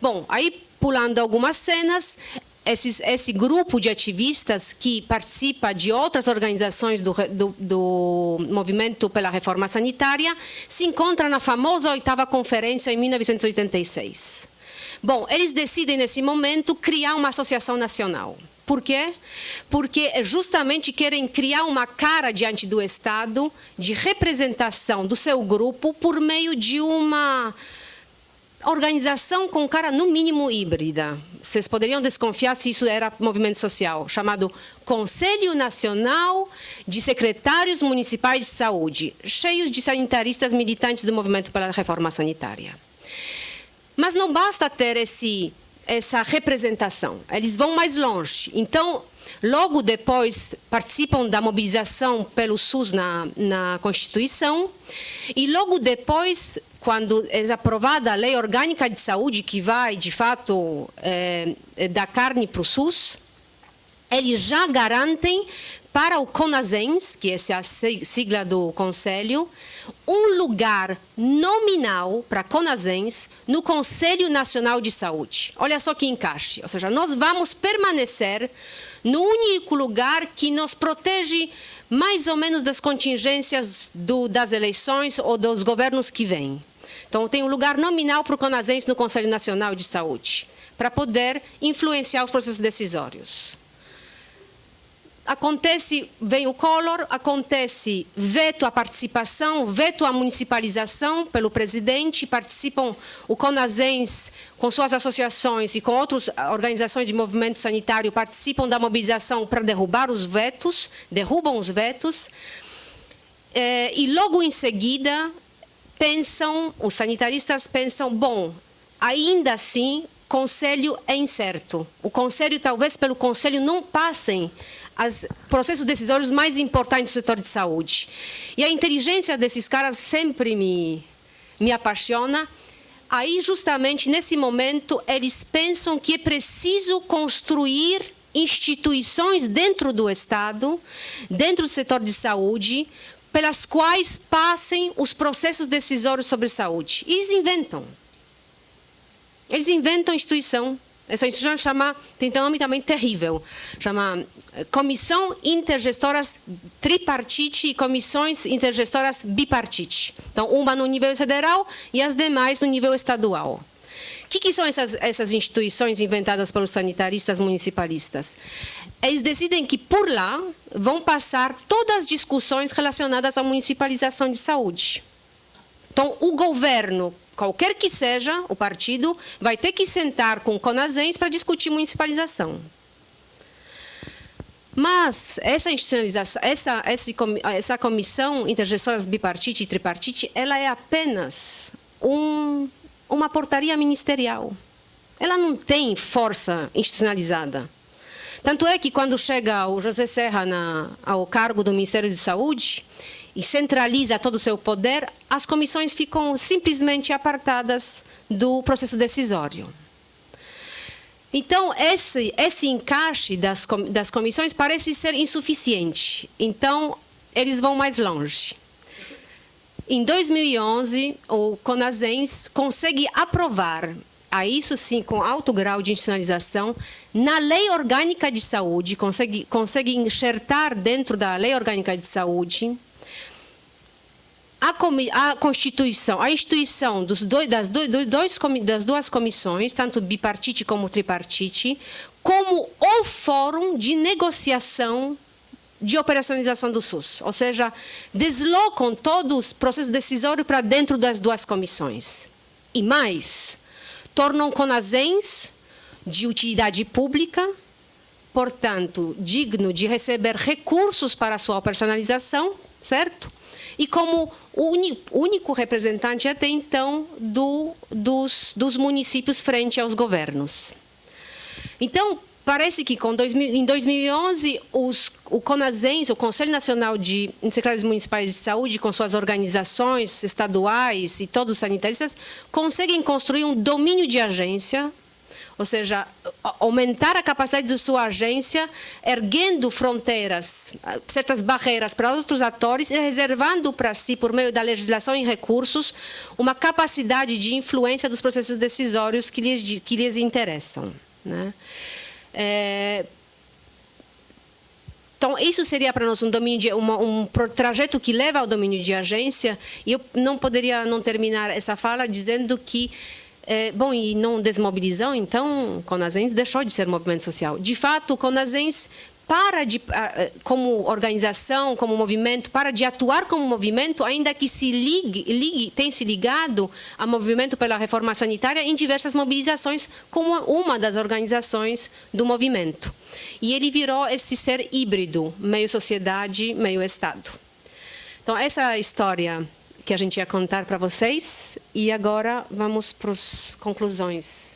Bom, aí, pulando algumas cenas, esse grupo de ativistas que participa de outras organizações do movimento pela reforma sanitária se encontra na famosa 8ª conferência em 1986. Bom, eles decidem nesse momento criar uma associação nacional. Por quê? Porque justamente querem criar uma cara diante do Estado de representação do seu grupo por meio de uma organização com cara, no mínimo, híbrida. Vocês poderiam desconfiar se isso era movimento social, chamado Conselho Nacional de Secretários Municipais de Saúde, cheios de sanitaristas militantes do movimento pela reforma sanitária. Mas não basta ter essa representação, eles vão mais longe. Então, logo depois, participam da mobilização pelo SUS na Constituição e logo depois, quando é aprovada a Lei Orgânica de Saúde, que vai, de fato, dar carne para o SUS, eles já garantem para o CONASENS, que essa é a sigla do Conselho, um lugar nominal para CONASENS no Conselho Nacional de Saúde. Olha só que encaixe. Ou seja, nós vamos permanecer no único lugar que nos protege mais ou menos das contingências das eleições ou dos governos que vêm. Então, tem um lugar nominal para o CONASENS no Conselho Nacional de Saúde, para poder influenciar os processos decisórios. Vem o Collor, acontece veto à participação, veto à municipalização pelo presidente, participam o CONASENS com suas associações e com outras organizações de movimento sanitário, participam da mobilização para derrubar os vetos, derrubam os vetos, e logo em seguida os sanitaristas pensam, bom, ainda assim, conselho é incerto. O conselho, talvez pelo conselho não passem os processos decisórios mais importantes do setor de saúde. E a inteligência desses caras sempre me apaixona. Aí, justamente, nesse momento, eles pensam que é preciso construir instituições dentro do Estado, dentro do setor de saúde, pelas quais passem os processos decisórios sobre saúde. E eles inventam. Eles inventam instituição. Essa instituição tem um nome também terrível, chama Comissão Intergestoras Tripartite e Comissões Intergestoras Bipartite. Então, uma no nível federal e as demais no nível estadual. O que são essas instituições inventadas pelos sanitaristas municipalistas? Eles decidem que, por lá, vão passar todas as discussões relacionadas à municipalização de saúde. Então, o governo, qualquer que seja o partido, vai ter que sentar com o CONASENS para discutir municipalização. Mas essa institucionalização, essa comissão intergestoras bipartite e tripartite, ela é apenas uma portaria ministerial. Ela não tem força institucionalizada. Tanto é que quando chega o José Serra ao cargo do Ministério de Saúde, e centraliza todo o seu poder, as comissões ficam simplesmente apartadas do processo decisório. Então, esse encaixe das comissões parece ser insuficiente. Então, eles vão mais longe. Em 2011, o CONASENS consegue aprovar, isso sim, com alto grau de institucionalização, na Lei Orgânica de Saúde, consegue enxertar dentro da Lei Orgânica de Saúde a Constituição, a instituição das duas comissões, tanto bipartite como tripartite, como o fórum de negociação de operacionalização do SUS. Ou seja, deslocam todo o processo decisório para dentro das duas comissões. E mais, tornam CONASENS de utilidade pública, portanto, digno de receber recursos para a sua operacionalização, certo? E como o único representante até então dos municípios frente aos governos. Então, parece que em 2011, o CONASENS, o Conselho Nacional de Secretários Municipais de Saúde, com suas organizações estaduais e todos os sanitaristas, conseguem construir um domínio de agência, ou seja, aumentar a capacidade de sua agência, erguendo fronteiras, certas barreiras para outros atores e reservando para si, por meio da legislação e recursos, uma capacidade de influência dos processos decisórios que lhes interessam, né? Então, isso seria para nós um trajeto que leva ao domínio de agência, e eu não poderia não terminar essa fala dizendo que bom, e não desmobilizam, então, o CONASENS deixou de ser movimento social. De fato, o CONASENS como organização, como movimento, para de atuar como movimento, ainda que tem se ligado a movimento pela reforma sanitária em diversas mobilizações, como uma das organizações do movimento. E ele virou esse ser híbrido, meio sociedade, meio Estado. Então, essa é a história que a gente ia contar para vocês, e agora vamos para as conclusões.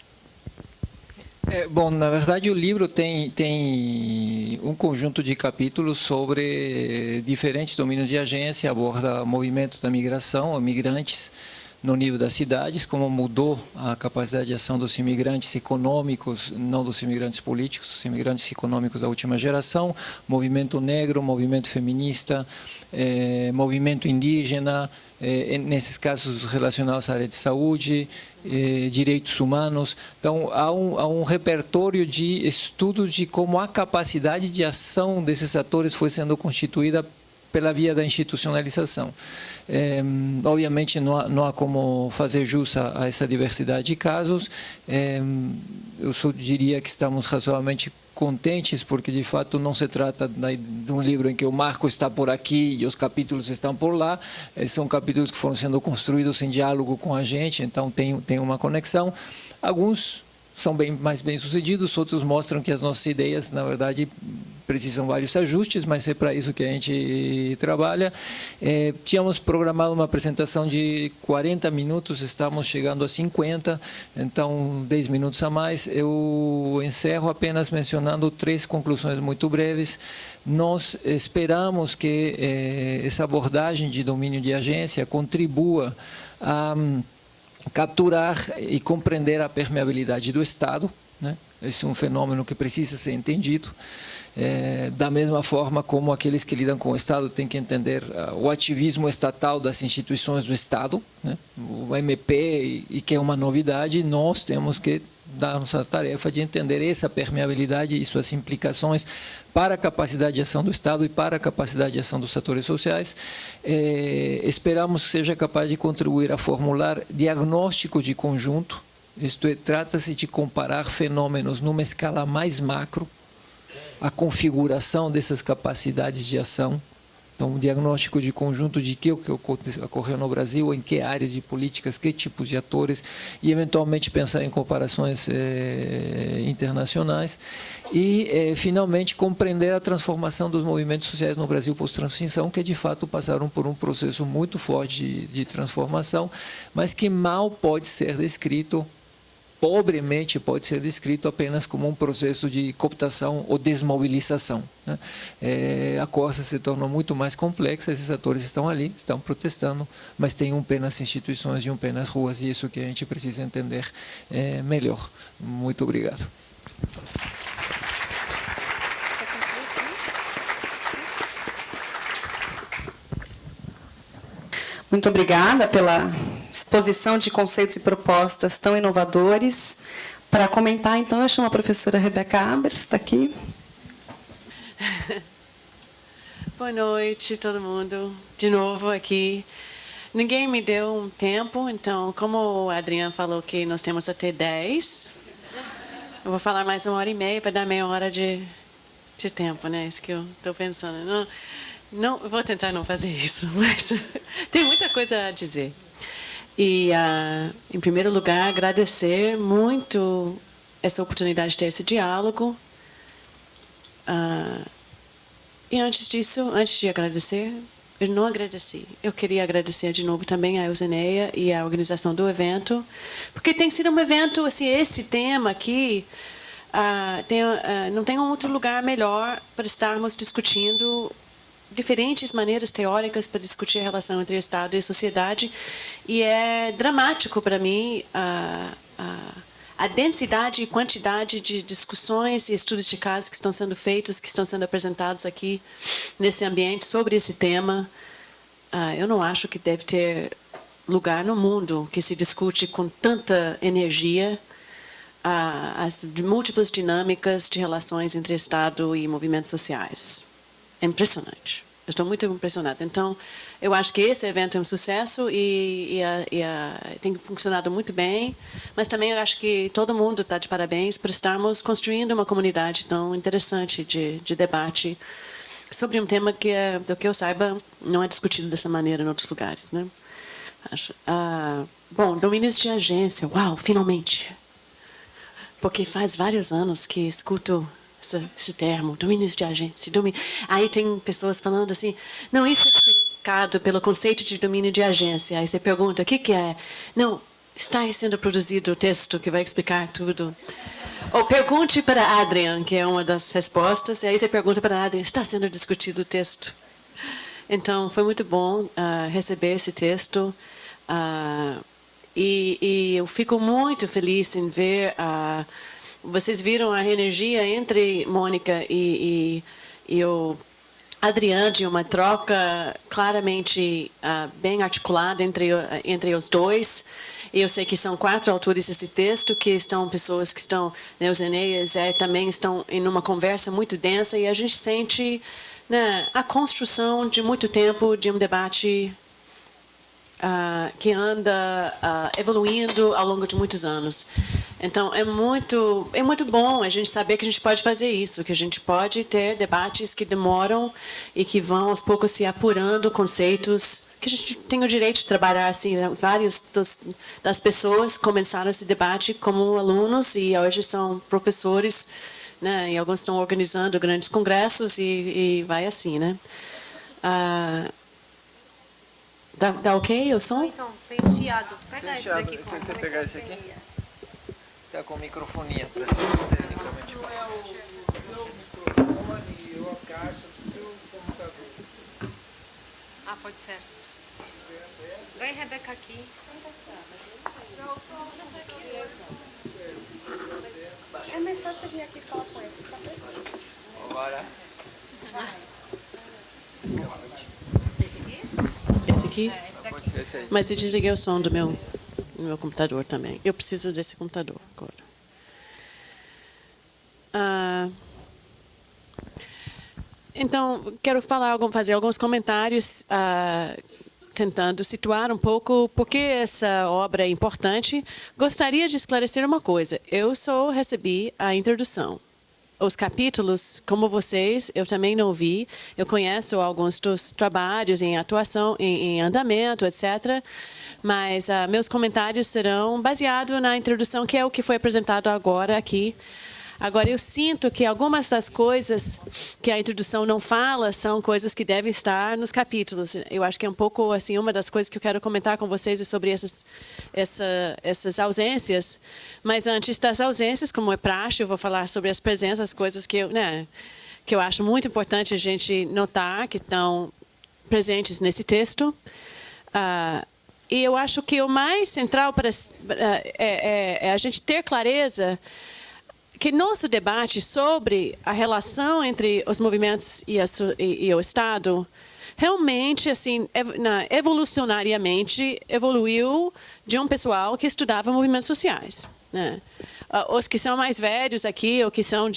Bom, na verdade o livro tem um conjunto de capítulos sobre diferentes domínios de agência, aborda o movimento da migração, migrantes no nível das cidades, como mudou a capacidade de ação dos imigrantes econômicos, não dos imigrantes políticos, dos imigrantes econômicos da última geração, movimento negro, movimento feminista, movimento indígena, nesses casos relacionados à área de saúde, direitos humanos. Então, há um repertório de estudos de como a capacidade de ação desses atores foi sendo constituída pela via da institucionalização. Obviamente, não há como fazer jus a essa diversidade de casos. Eu só diria que estamos razoavelmente contentes, porque de fato não se trata de um livro em que o marco está por aqui e os capítulos estão por lá. São capítulos que foram sendo construídos em diálogo com a gente, então tem uma conexão. Alguns são mais bem-sucedidos, outros mostram que as nossas ideias, na verdade, precisam vários ajustes, mas é para isso que a gente trabalha. Tínhamos programado uma apresentação de 40 minutos, estamos chegando a 50, então 10 minutos a mais. Eu encerro apenas mencionando 3 conclusões muito breves. Nós esperamos que essa abordagem de domínio de agência contribua a capturar e compreender a permeabilidade do Estado, né? Esse é um fenômeno que precisa ser entendido. Da mesma forma como aqueles que lidam com o Estado têm que entender o ativismo estatal das instituições do Estado, né? O MP, e que é uma novidade, nós temos que dar a nossa tarefa de entender essa permeabilidade e suas implicações para a capacidade de ação do Estado e para a capacidade de ação dos setores sociais. Esperamos que seja capaz de contribuir a formular diagnóstico de conjunto, isto é, trata-se de comparar fenômenos numa escala mais macro, a configuração dessas capacidades de ação. Então, um diagnóstico de conjunto de que ocorreu no Brasil, em que áreas de políticas, que tipos de atores, e eventualmente pensar em comparações internacionais. E, finalmente, compreender a transformação dos movimentos sociais no Brasil pós-transição, que de fato passaram por um processo muito forte de transformação, mas que mal pode ser descrito pobremente pode ser descrito apenas como um processo de cooptação ou desmobilização, né? A costa se tornou muito mais complexa, esses atores estão ali, estão protestando, mas tem um pé nas instituições e um pé nas ruas, e isso que a gente precisa entender melhor. Muito obrigado. Muito obrigada pela exposição de conceitos e propostas tão inovadores. Para comentar, então, eu chamo a professora Rebeca Abers, está aqui. Boa noite, todo mundo. De novo aqui. Ninguém me deu um tempo, então, como o Adriano falou que nós temos até 10, eu vou falar mais 1h30 para dar meia hora de tempo, né? Isso que eu estou pensando. Não, vou tentar não fazer isso, mas tem muita coisa a dizer. E, em primeiro lugar, agradecer muito essa oportunidade de ter esse diálogo. E antes disso, antes de agradecer, eu não agradeci. Eu queria agradecer de novo também a Euseneia e a organização do evento, porque tem sido um evento, assim, esse tema aqui, não tem um outro lugar melhor para estarmos discutindo diferentes maneiras teóricas para discutir a relação entre Estado e sociedade, e é dramático para mim a densidade e quantidade de discussões e estudos de casos que estão sendo feitos, que estão sendo apresentados aqui nesse ambiente sobre esse tema. Eu não acho que deve ter lugar no mundo que se discute com tanta energia as múltiplas dinâmicas de relações entre Estado e movimentos sociais. É impressionante. Eu estou muito impressionada. Então, eu acho que esse evento é um sucesso e tem funcionado muito bem, mas também eu acho que todo mundo está de parabéns por estarmos construindo uma comunidade tão interessante de debate sobre um tema que, do que eu saiba, não é discutido dessa maneira em outros lugares, né? Acho. Bom, domínios de agência. Uau, finalmente! Porque faz vários anos que escuto esse termo, domínios de agência. Aí tem pessoas falando assim, não, isso é explicado pelo conceito de domínio de agência. Aí você pergunta, o que é? Não, está sendo produzido o texto que vai explicar tudo. Ou pergunte para Adrian, que é uma das respostas, e aí você pergunta para Adrian, está sendo discutido o texto? Então, foi muito bom receber esse texto. E eu fico muito feliz em ver... vocês viram a energia entre Mônica e o Adriano, de uma troca claramente bem articulada entre os dois. E eu sei que são 4 autores desse texto, que estão pessoas que estão, né, os Eneias, também estão em uma conversa muito densa, e a gente sente, né, a construção de muito tempo de um debate que anda evoluindo ao longo de muitos anos. Então, é muito bom a gente saber que a gente pode fazer isso, que a gente pode ter debates que demoram e que vão, aos poucos, se apurando conceitos, que a gente tem o direito de trabalhar assim. Vários das pessoas começaram esse debate como alunos e hoje são professores, né, e alguns estão organizando grandes congressos e vai assim, né? Dá ok o som? Então, tem chiado. Pega esse daqui. Se você pegar esse aqui, está com microfonia para ser tecnicamente fácil. O seu microfone ou a caixa do seu computador. Pode ser. Vem, Rebeca, aqui. É mais fácil vir aqui falar com eles, tá bem? Agora. Esse aqui? Esse aqui? Pode ser esse aí. Mas eu desliguei o som do meu computador também. Eu preciso desse computador agora. Então, quero fazer alguns comentários, tentando situar um pouco por que essa obra é importante. Gostaria de esclarecer uma coisa. Eu só recebi a introdução. Os capítulos, como vocês, eu também não vi. Eu conheço alguns dos trabalhos em atuação, em andamento, etc. Mas meus comentários serão baseados na introdução, que é o que foi apresentado agora aqui. Agora, eu sinto que algumas das coisas que a introdução não fala são coisas que devem estar nos capítulos. Eu acho que é um pouco assim, uma das coisas que eu quero comentar com vocês é sobre essas ausências. Mas antes das ausências, como é praxe, eu vou falar sobre as presenças, coisas que eu acho muito importante a gente notar que estão presentes nesse texto. E eu acho que o mais central é a gente ter clareza que nosso debate sobre a relação entre os movimentos e o Estado realmente, assim, evolucionariamente, evoluiu de um pessoal que estudava movimentos sociais, né? Os que são mais velhos aqui, ou que são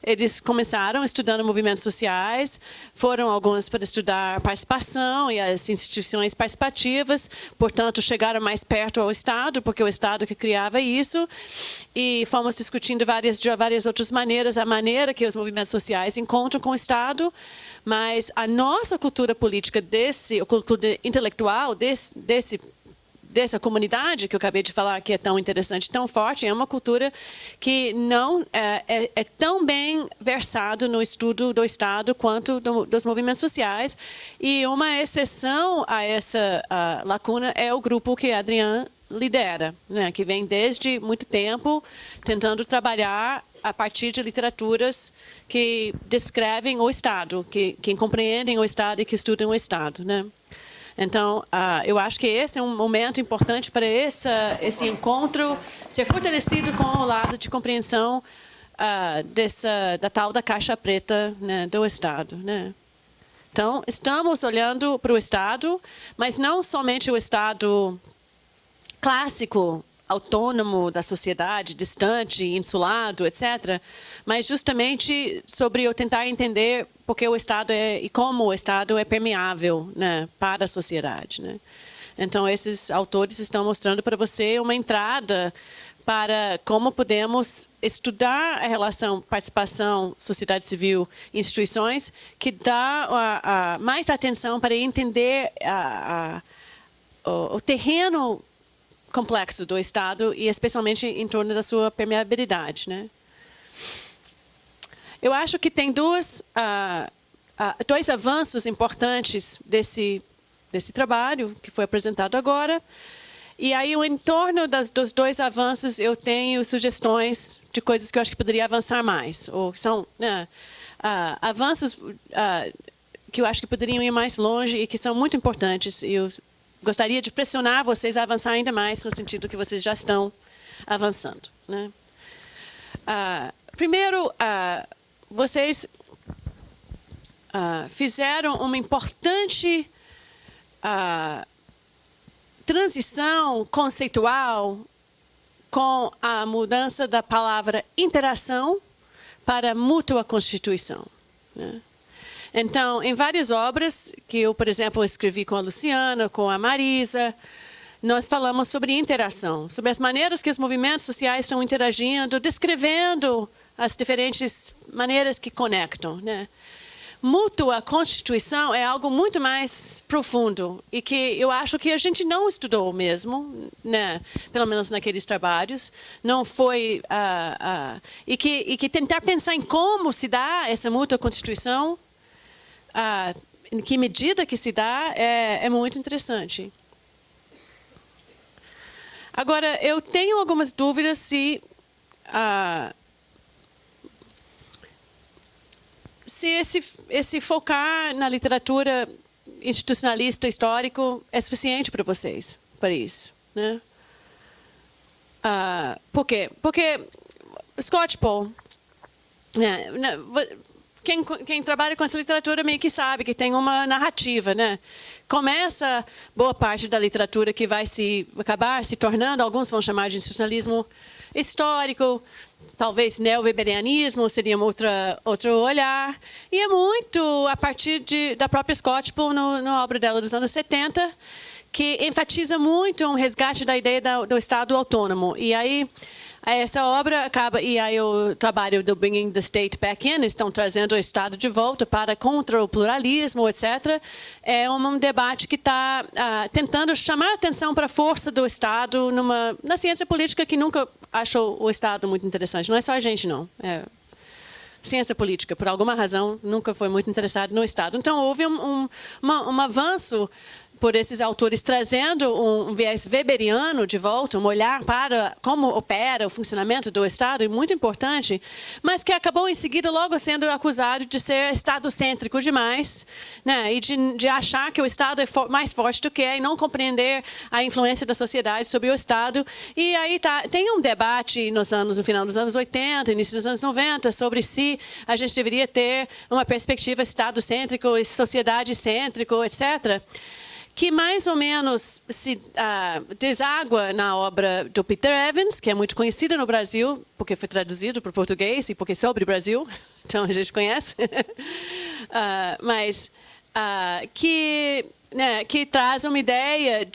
eles começaram estudando movimentos sociais, foram alguns para estudar participação e as instituições participativas, portanto, chegaram mais perto ao Estado, porque o Estado que criava isso, e fomos discutindo de várias outras maneiras, a maneira que os movimentos sociais encontram com o Estado, mas a nossa cultura política, a cultura intelectual dessa comunidade que eu acabei de falar, que é tão interessante, tão forte, é uma cultura que não é tão bem versado no estudo do Estado quanto dos movimentos sociais. E uma exceção a essa lacuna é o grupo que a Adriane lidera, né, que vem desde muito tempo tentando trabalhar a partir de literaturas que descrevem o Estado, que compreendem o Estado e que estudam o Estado, né? Então, eu acho que esse é um momento importante para esse encontro ser fortalecido com o lado de compreensão da tal da caixa preta, né, do Estado, né? Então, estamos olhando para o Estado, mas não somente o Estado clássico, autônomo da sociedade, distante, insulado, etc., mas justamente sobre eu tentar entender porque o Estado e como o Estado é permeável, né, para a sociedade, né? Então, esses autores estão mostrando para você uma entrada para como podemos estudar a relação participação, sociedade civil, instituições, que dá mais atenção para entender o terreno complexo do Estado e especialmente em torno da sua permeabilidade, né? Eu acho que tem dois avanços importantes desse trabalho que foi apresentado agora. E aí, em torno dos dois avanços, eu tenho sugestões de coisas que eu acho que poderia avançar mais. Ou são avanços que eu acho que poderiam ir mais longe e que são muito importantes. E eu gostaria de pressionar vocês a avançar ainda mais no sentido que vocês já estão avançando, né? Primeiro, vocês fizeram uma importante transição conceitual com a mudança da palavra interação para mútua constituição, né? Então, em várias obras que eu, por exemplo, escrevi com a Luciana, com a Marisa, nós falamos sobre interação, sobre as maneiras que os movimentos sociais estão interagindo, descrevendo as diferentes maneiras que conectam, né? Mútua constituição é algo muito mais profundo e que eu acho que a gente não estudou mesmo, né? Pelo menos naqueles trabalhos. Não foi... e que tentar pensar em como se dá essa mútua constituição, em que medida que se dá, é muito interessante. Agora, eu tenho algumas dúvidas se esse focar na literatura institucionalista histórico é suficiente para vocês, para isso, né? Por quê? Porque Scott Paul, né, quem trabalha com essa literatura meio que sabe que tem uma narrativa, né? Começa boa parte da literatura que vai acabar se tornando, alguns vão chamar de institucionalismo histórico, talvez neo-weberianismo seria outro olhar, e é muito a partir da própria Scott Paul, na obra dela dos anos 70, que enfatiza muito um resgate da ideia do Estado autônomo. E aí Essa obra acaba, e aí o trabalho do Bringing the State Back In, estão trazendo o Estado de volta para contra o pluralismo, etc. É um debate que está tentando chamar a atenção para a força do Estado na ciência política que nunca achou o Estado muito interessante. Não é só a gente, não. Ciência política, por alguma razão, nunca foi muito interessado no Estado. Então, houve um avanço por esses autores trazendo um viés weberiano de volta, um olhar para como opera o funcionamento do Estado, muito importante, mas que acabou em seguida logo sendo acusado de ser estadocêntrico demais, né, e de achar que o Estado é mais forte do que é e não compreender a influência da sociedade sobre o Estado. E aí tem um debate no final dos anos 80, início dos anos 90, sobre se a gente deveria ter uma perspectiva estado-cêntrico, sociedade-cêntrico, etc., que mais ou menos se deságua na obra do Peter Evans, que é muito conhecida no Brasil, porque foi traduzido para o português e porque é sobre o Brasil, então a gente conhece, mas que traz uma ideia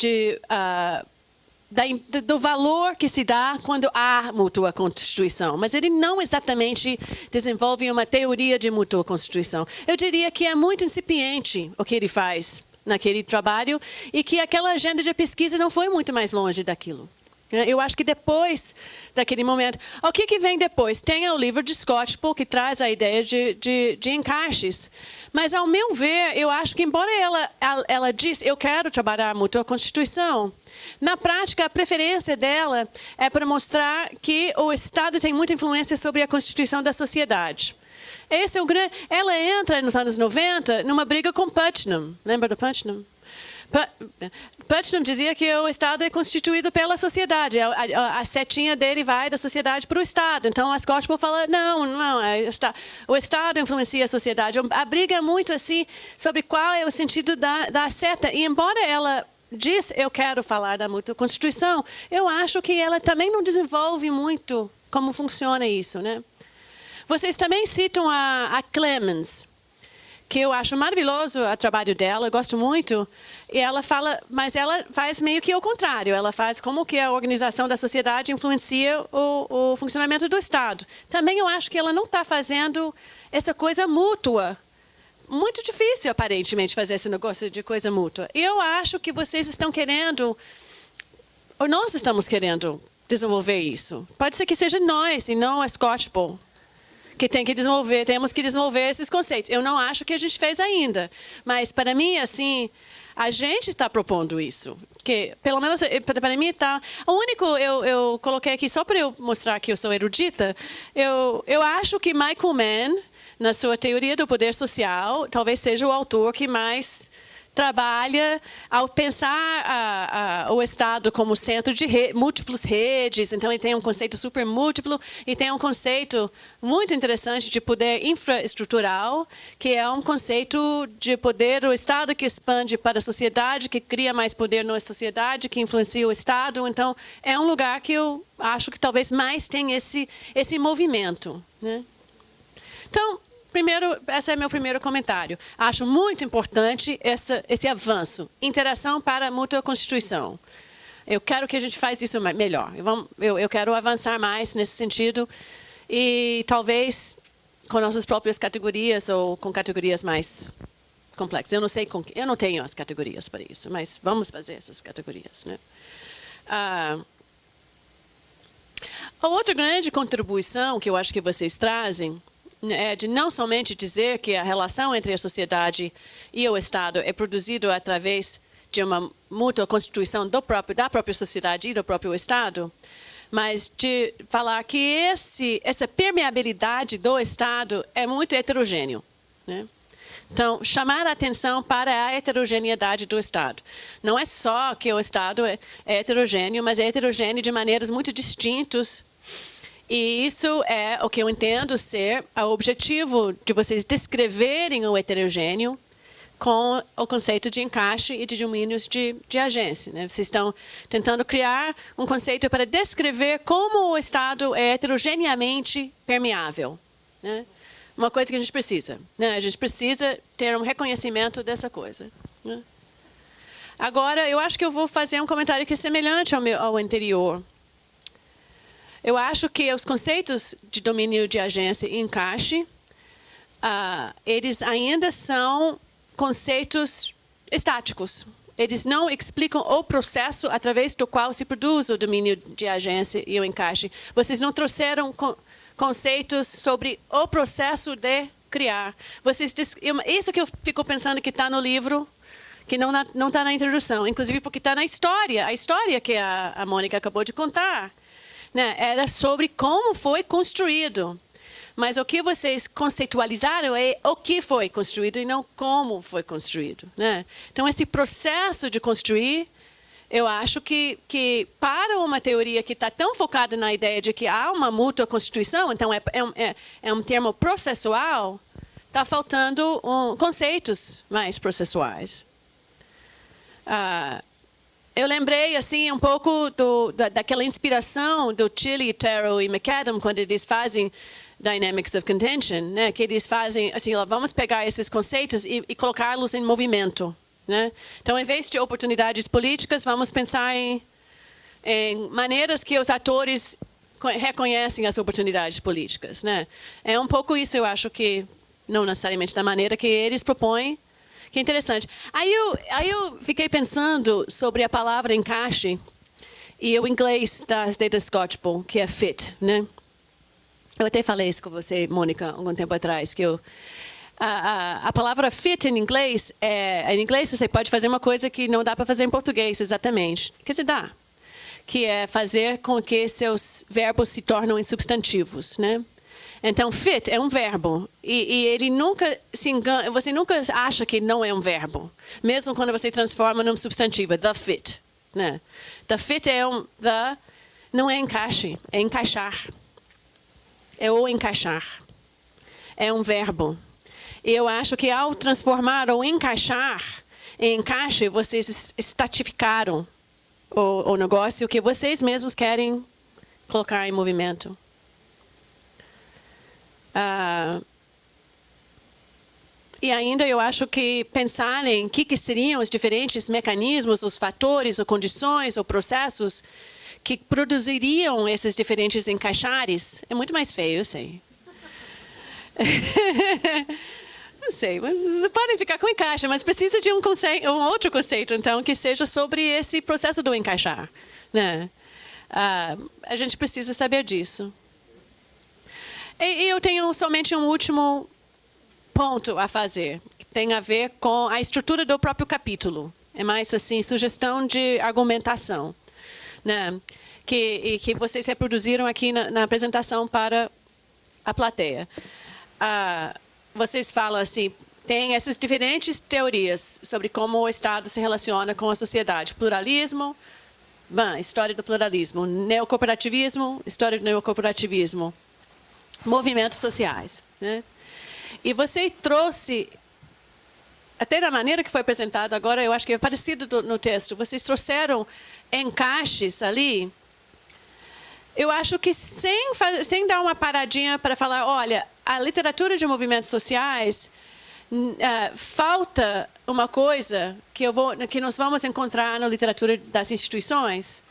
do valor que se dá quando há mútua constituição. Mas ele não exatamente desenvolve uma teoria de mútua constituição. Eu diria que é muito incipiente o que ele faz naquele trabalho, e que aquela agenda de pesquisa não foi muito mais longe daquilo. Eu acho que depois daquele momento... O que vem depois? Tem o livro de Skocpol, que traz a ideia de encaixes. Mas, ao meu ver, eu acho que, embora ela diz, eu quero trabalhar a mútua constituição, na prática, a preferência dela é para mostrar que o Estado tem muita influência sobre a constituição da sociedade. Esse é o grande... Ela entra nos anos 90 numa briga com Putnam. Lembra do Putnam? Putnam dizia que o Estado é constituído pela sociedade. A setinha dele vai da sociedade para o Estado. Então, a Skocpol fala, não, o Estado influencia a sociedade. A briga é muito assim sobre qual é o sentido da seta. E, embora ela diz, eu quero falar da mútua constituição, eu acho que ela também não desenvolve muito como funciona isso, né? Vocês também citam a Clemens, que eu acho maravilhoso o trabalho dela, eu gosto muito. E ela fala, mas ela faz meio que o contrário. Ela faz como que a organização da sociedade influencia o funcionamento do Estado. Também eu acho que ela não está fazendo essa coisa mútua. Muito difícil, aparentemente, fazer esse negócio de coisa mútua. E eu acho que vocês estão querendo, ou nós estamos querendo desenvolver isso. Pode ser que seja nós e não a Skocpol que temos que desenvolver esses conceitos. Eu não acho que a gente fez ainda, mas para mim, assim, a gente está propondo isso. Que, pelo menos, para mim, está... O único, eu coloquei aqui só para eu mostrar que eu sou erudita, eu acho que Michael Mann, na sua teoria do poder social, talvez seja o autor que mais trabalha ao pensar o Estado como centro de múltiplas redes. Então, ele tem um conceito super múltiplo e tem um conceito muito interessante de poder infraestrutural, que é um conceito de poder do Estado que expande para a sociedade, que cria mais poder na sociedade, que influencia o Estado. Então, é um lugar que eu acho que talvez mais tem esse movimento, né? Então, esse é meu primeiro comentário. Acho muito importante esse avanço. Interação para a mútua constituição. Eu quero que a gente faça isso melhor. Eu quero avançar mais nesse sentido. E talvez com nossas próprias categorias ou com categorias mais complexas. Eu não tenho as categorias para isso, mas vamos fazer essas categorias, né? A outra grande contribuição que eu acho que vocês trazem é de não somente dizer que a relação entre a sociedade e o Estado é produzido através de uma mútua constituição da própria sociedade e do próprio Estado, mas de falar que essa permeabilidade do Estado é muito heterogêneo, né? Então, chamar a atenção para a heterogeneidade do Estado. Não é só que o Estado é heterogêneo, mas é heterogêneo de maneiras muito distintas. E isso é o que eu entendo ser o objetivo de vocês descreverem o heterogêneo com o conceito de encaixe e de domínios de agência, né? Vocês estão tentando criar um conceito para descrever como o Estado é heterogeneamente permeável, né? Uma coisa que a gente precisa, né? A gente precisa ter um reconhecimento dessa coisa, né? Agora, eu acho que eu vou fazer um comentário que é semelhante ao anterior. Eu acho que os conceitos de domínio de agência e encaixe, eles ainda são conceitos estáticos. Eles não explicam o processo através do qual se produz o domínio de agência e o encaixe. Vocês não trouxeram conceitos sobre o processo de criar. Isso que eu fico pensando que está no livro, que não está na introdução, inclusive porque está na história. A história que a Mônica acabou de contar, né, era sobre como foi construído. Mas o que vocês conceitualizaram é o que foi construído e não como foi construído, né? Então, esse processo de construir, eu acho que para uma teoria que está tão focada na ideia de que há uma mútua constituição, então é um termo processual, está faltando conceitos mais processuais. Eu lembrei assim um pouco daquela inspiração do Tilly, Terrell e McAdam quando eles fazem Dynamics of Contention, né? Que eles fazem assim, vamos pegar esses conceitos e colocá-los em movimento, né? Então, em vez de oportunidades políticas, vamos pensar em maneiras que os atores reconhecem as oportunidades políticas, né? É um pouco isso, eu acho que não necessariamente da maneira que eles propõem, que é interessante. Aí eu fiquei pensando sobre a palavra encaixe e o inglês da Theda Skocpol, que é fit, né? Eu até falei isso com você, Mônica, algum tempo atrás, que a palavra fit em inglês você pode fazer uma coisa que não dá para fazer em português exatamente. Quer dizer, dá. Que é fazer com que seus verbos se tornem substantivos, né? Então, fit é um verbo. E ele nunca se engana, você nunca acha que não é um verbo. Mesmo quando você transforma num substantivo, the fit, né? The fit não é encaixe, é encaixar. É o encaixar. É um verbo. E eu acho que ao transformar ou encaixar em encaixe, vocês estatificaram o negócio que vocês mesmos querem colocar em movimento. E ainda eu acho que pensar em que seriam os diferentes mecanismos, os fatores, ou condições, ou processos que produziriam esses diferentes encaixares é muito mais feio, eu sei. Não sei, mas vocês podem ficar com encaixe, mas precisa de um outro conceito, então, que seja sobre esse processo do encaixar, né? A gente precisa saber disso. E eu tenho somente um último ponto a fazer, que tem a ver com a estrutura do próprio capítulo. É mais assim, sugestão de argumentação, né? Que vocês reproduziram aqui na apresentação para a plateia. Vocês falam assim, tem essas diferentes teorias sobre como o Estado se relaciona com a sociedade. Pluralismo, história do pluralismo. Neocooperativismo, história do neocooperativismo. Movimentos sociais, né? E você trouxe, até da maneira que foi apresentado agora, eu acho que é parecido no texto, vocês trouxeram encaixes ali. Eu acho que sem dar uma paradinha para falar, olha, a literatura de movimentos sociais, falta uma coisa que nós vamos encontrar na literatura das instituições.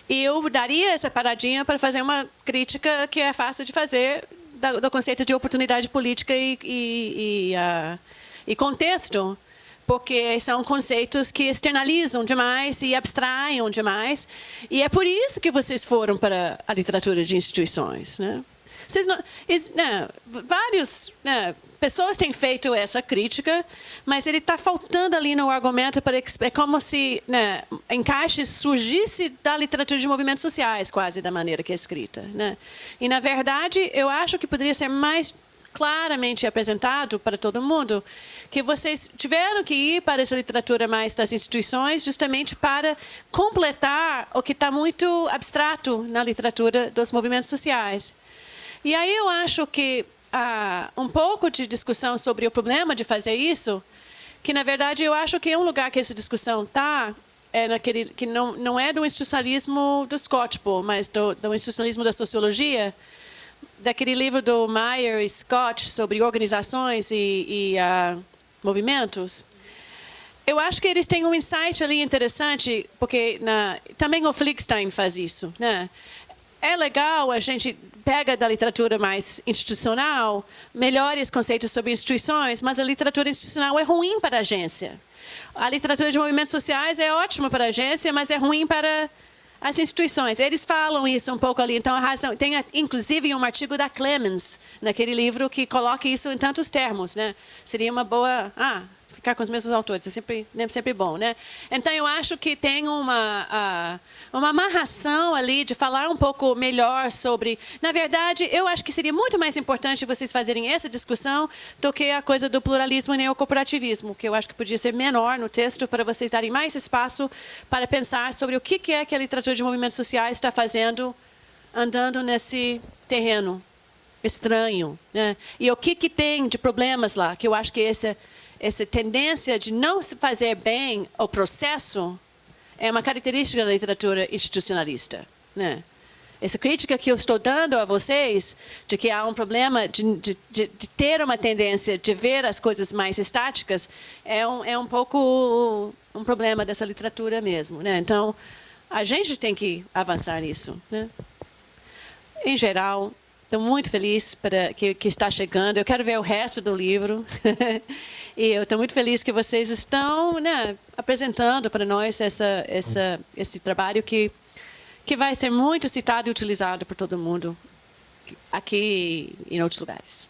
E eu daria essa paradinha para fazer uma crítica que é fácil de fazer do conceito de oportunidade política e contexto, porque são conceitos que externalizam demais e abstraem demais. E é por isso que vocês foram para a literatura de instituições, né? Pessoas têm feito essa crítica, mas ele está faltando ali no argumento. É como se encaixe surgisse da literatura de movimentos sociais, quase da maneira que é escrita, né? E, na verdade, eu acho que poderia ser mais claramente apresentado para todo mundo que vocês tiveram que ir para essa literatura mais das instituições justamente para completar o que está muito abstrato na literatura dos movimentos sociais. E aí eu acho que um pouco de discussão sobre o problema de fazer isso, que na verdade eu acho que um lugar que essa discussão está é naquele que não é do institucionalismo do Skocpol, mas do institucionalismo da sociologia, daquele livro do Meyer e Scott sobre organizações e movimentos. Eu acho que eles têm um insight ali interessante, porque também o Fligstein faz isso, né? é legal a gente pega da literatura mais institucional melhores conceitos sobre instituições, mas a literatura institucional é ruim para a agência. A literatura de movimentos sociais é ótima para a agência, mas é ruim para as instituições. Eles falam isso um pouco ali. Então, a razão tem, inclusive, um artigo da Clemens, naquele livro, que coloca isso em tantos termos, né? Seria uma boa... ficar com os mesmos autores, é sempre bom, né? Então, eu acho que tem uma amarração ali de falar um pouco melhor sobre... Na verdade, eu acho que seria muito mais importante vocês fazerem essa discussão do que a coisa do pluralismo e neocooperativismo, que eu acho que podia ser menor no texto para vocês darem mais espaço para pensar sobre o que é que a literatura de movimentos sociais está fazendo andando nesse terreno estranho, né? E o que tem de problemas lá, que eu acho que essa tendência de não se fazer bem o processo é uma característica da literatura institucionalista, né? Essa crítica que eu estou dando a vocês, de que há um problema de ter uma tendência de ver as coisas mais estáticas, é um pouco um problema dessa literatura mesmo, né? Então, a gente tem que avançar nisso, né? Em geral, estou muito feliz que está chegando. Eu quero ver o resto do livro. E eu estou muito feliz que vocês estão, né, apresentando para nós esse trabalho que vai ser muito citado e utilizado por todo mundo aqui e em outros lugares.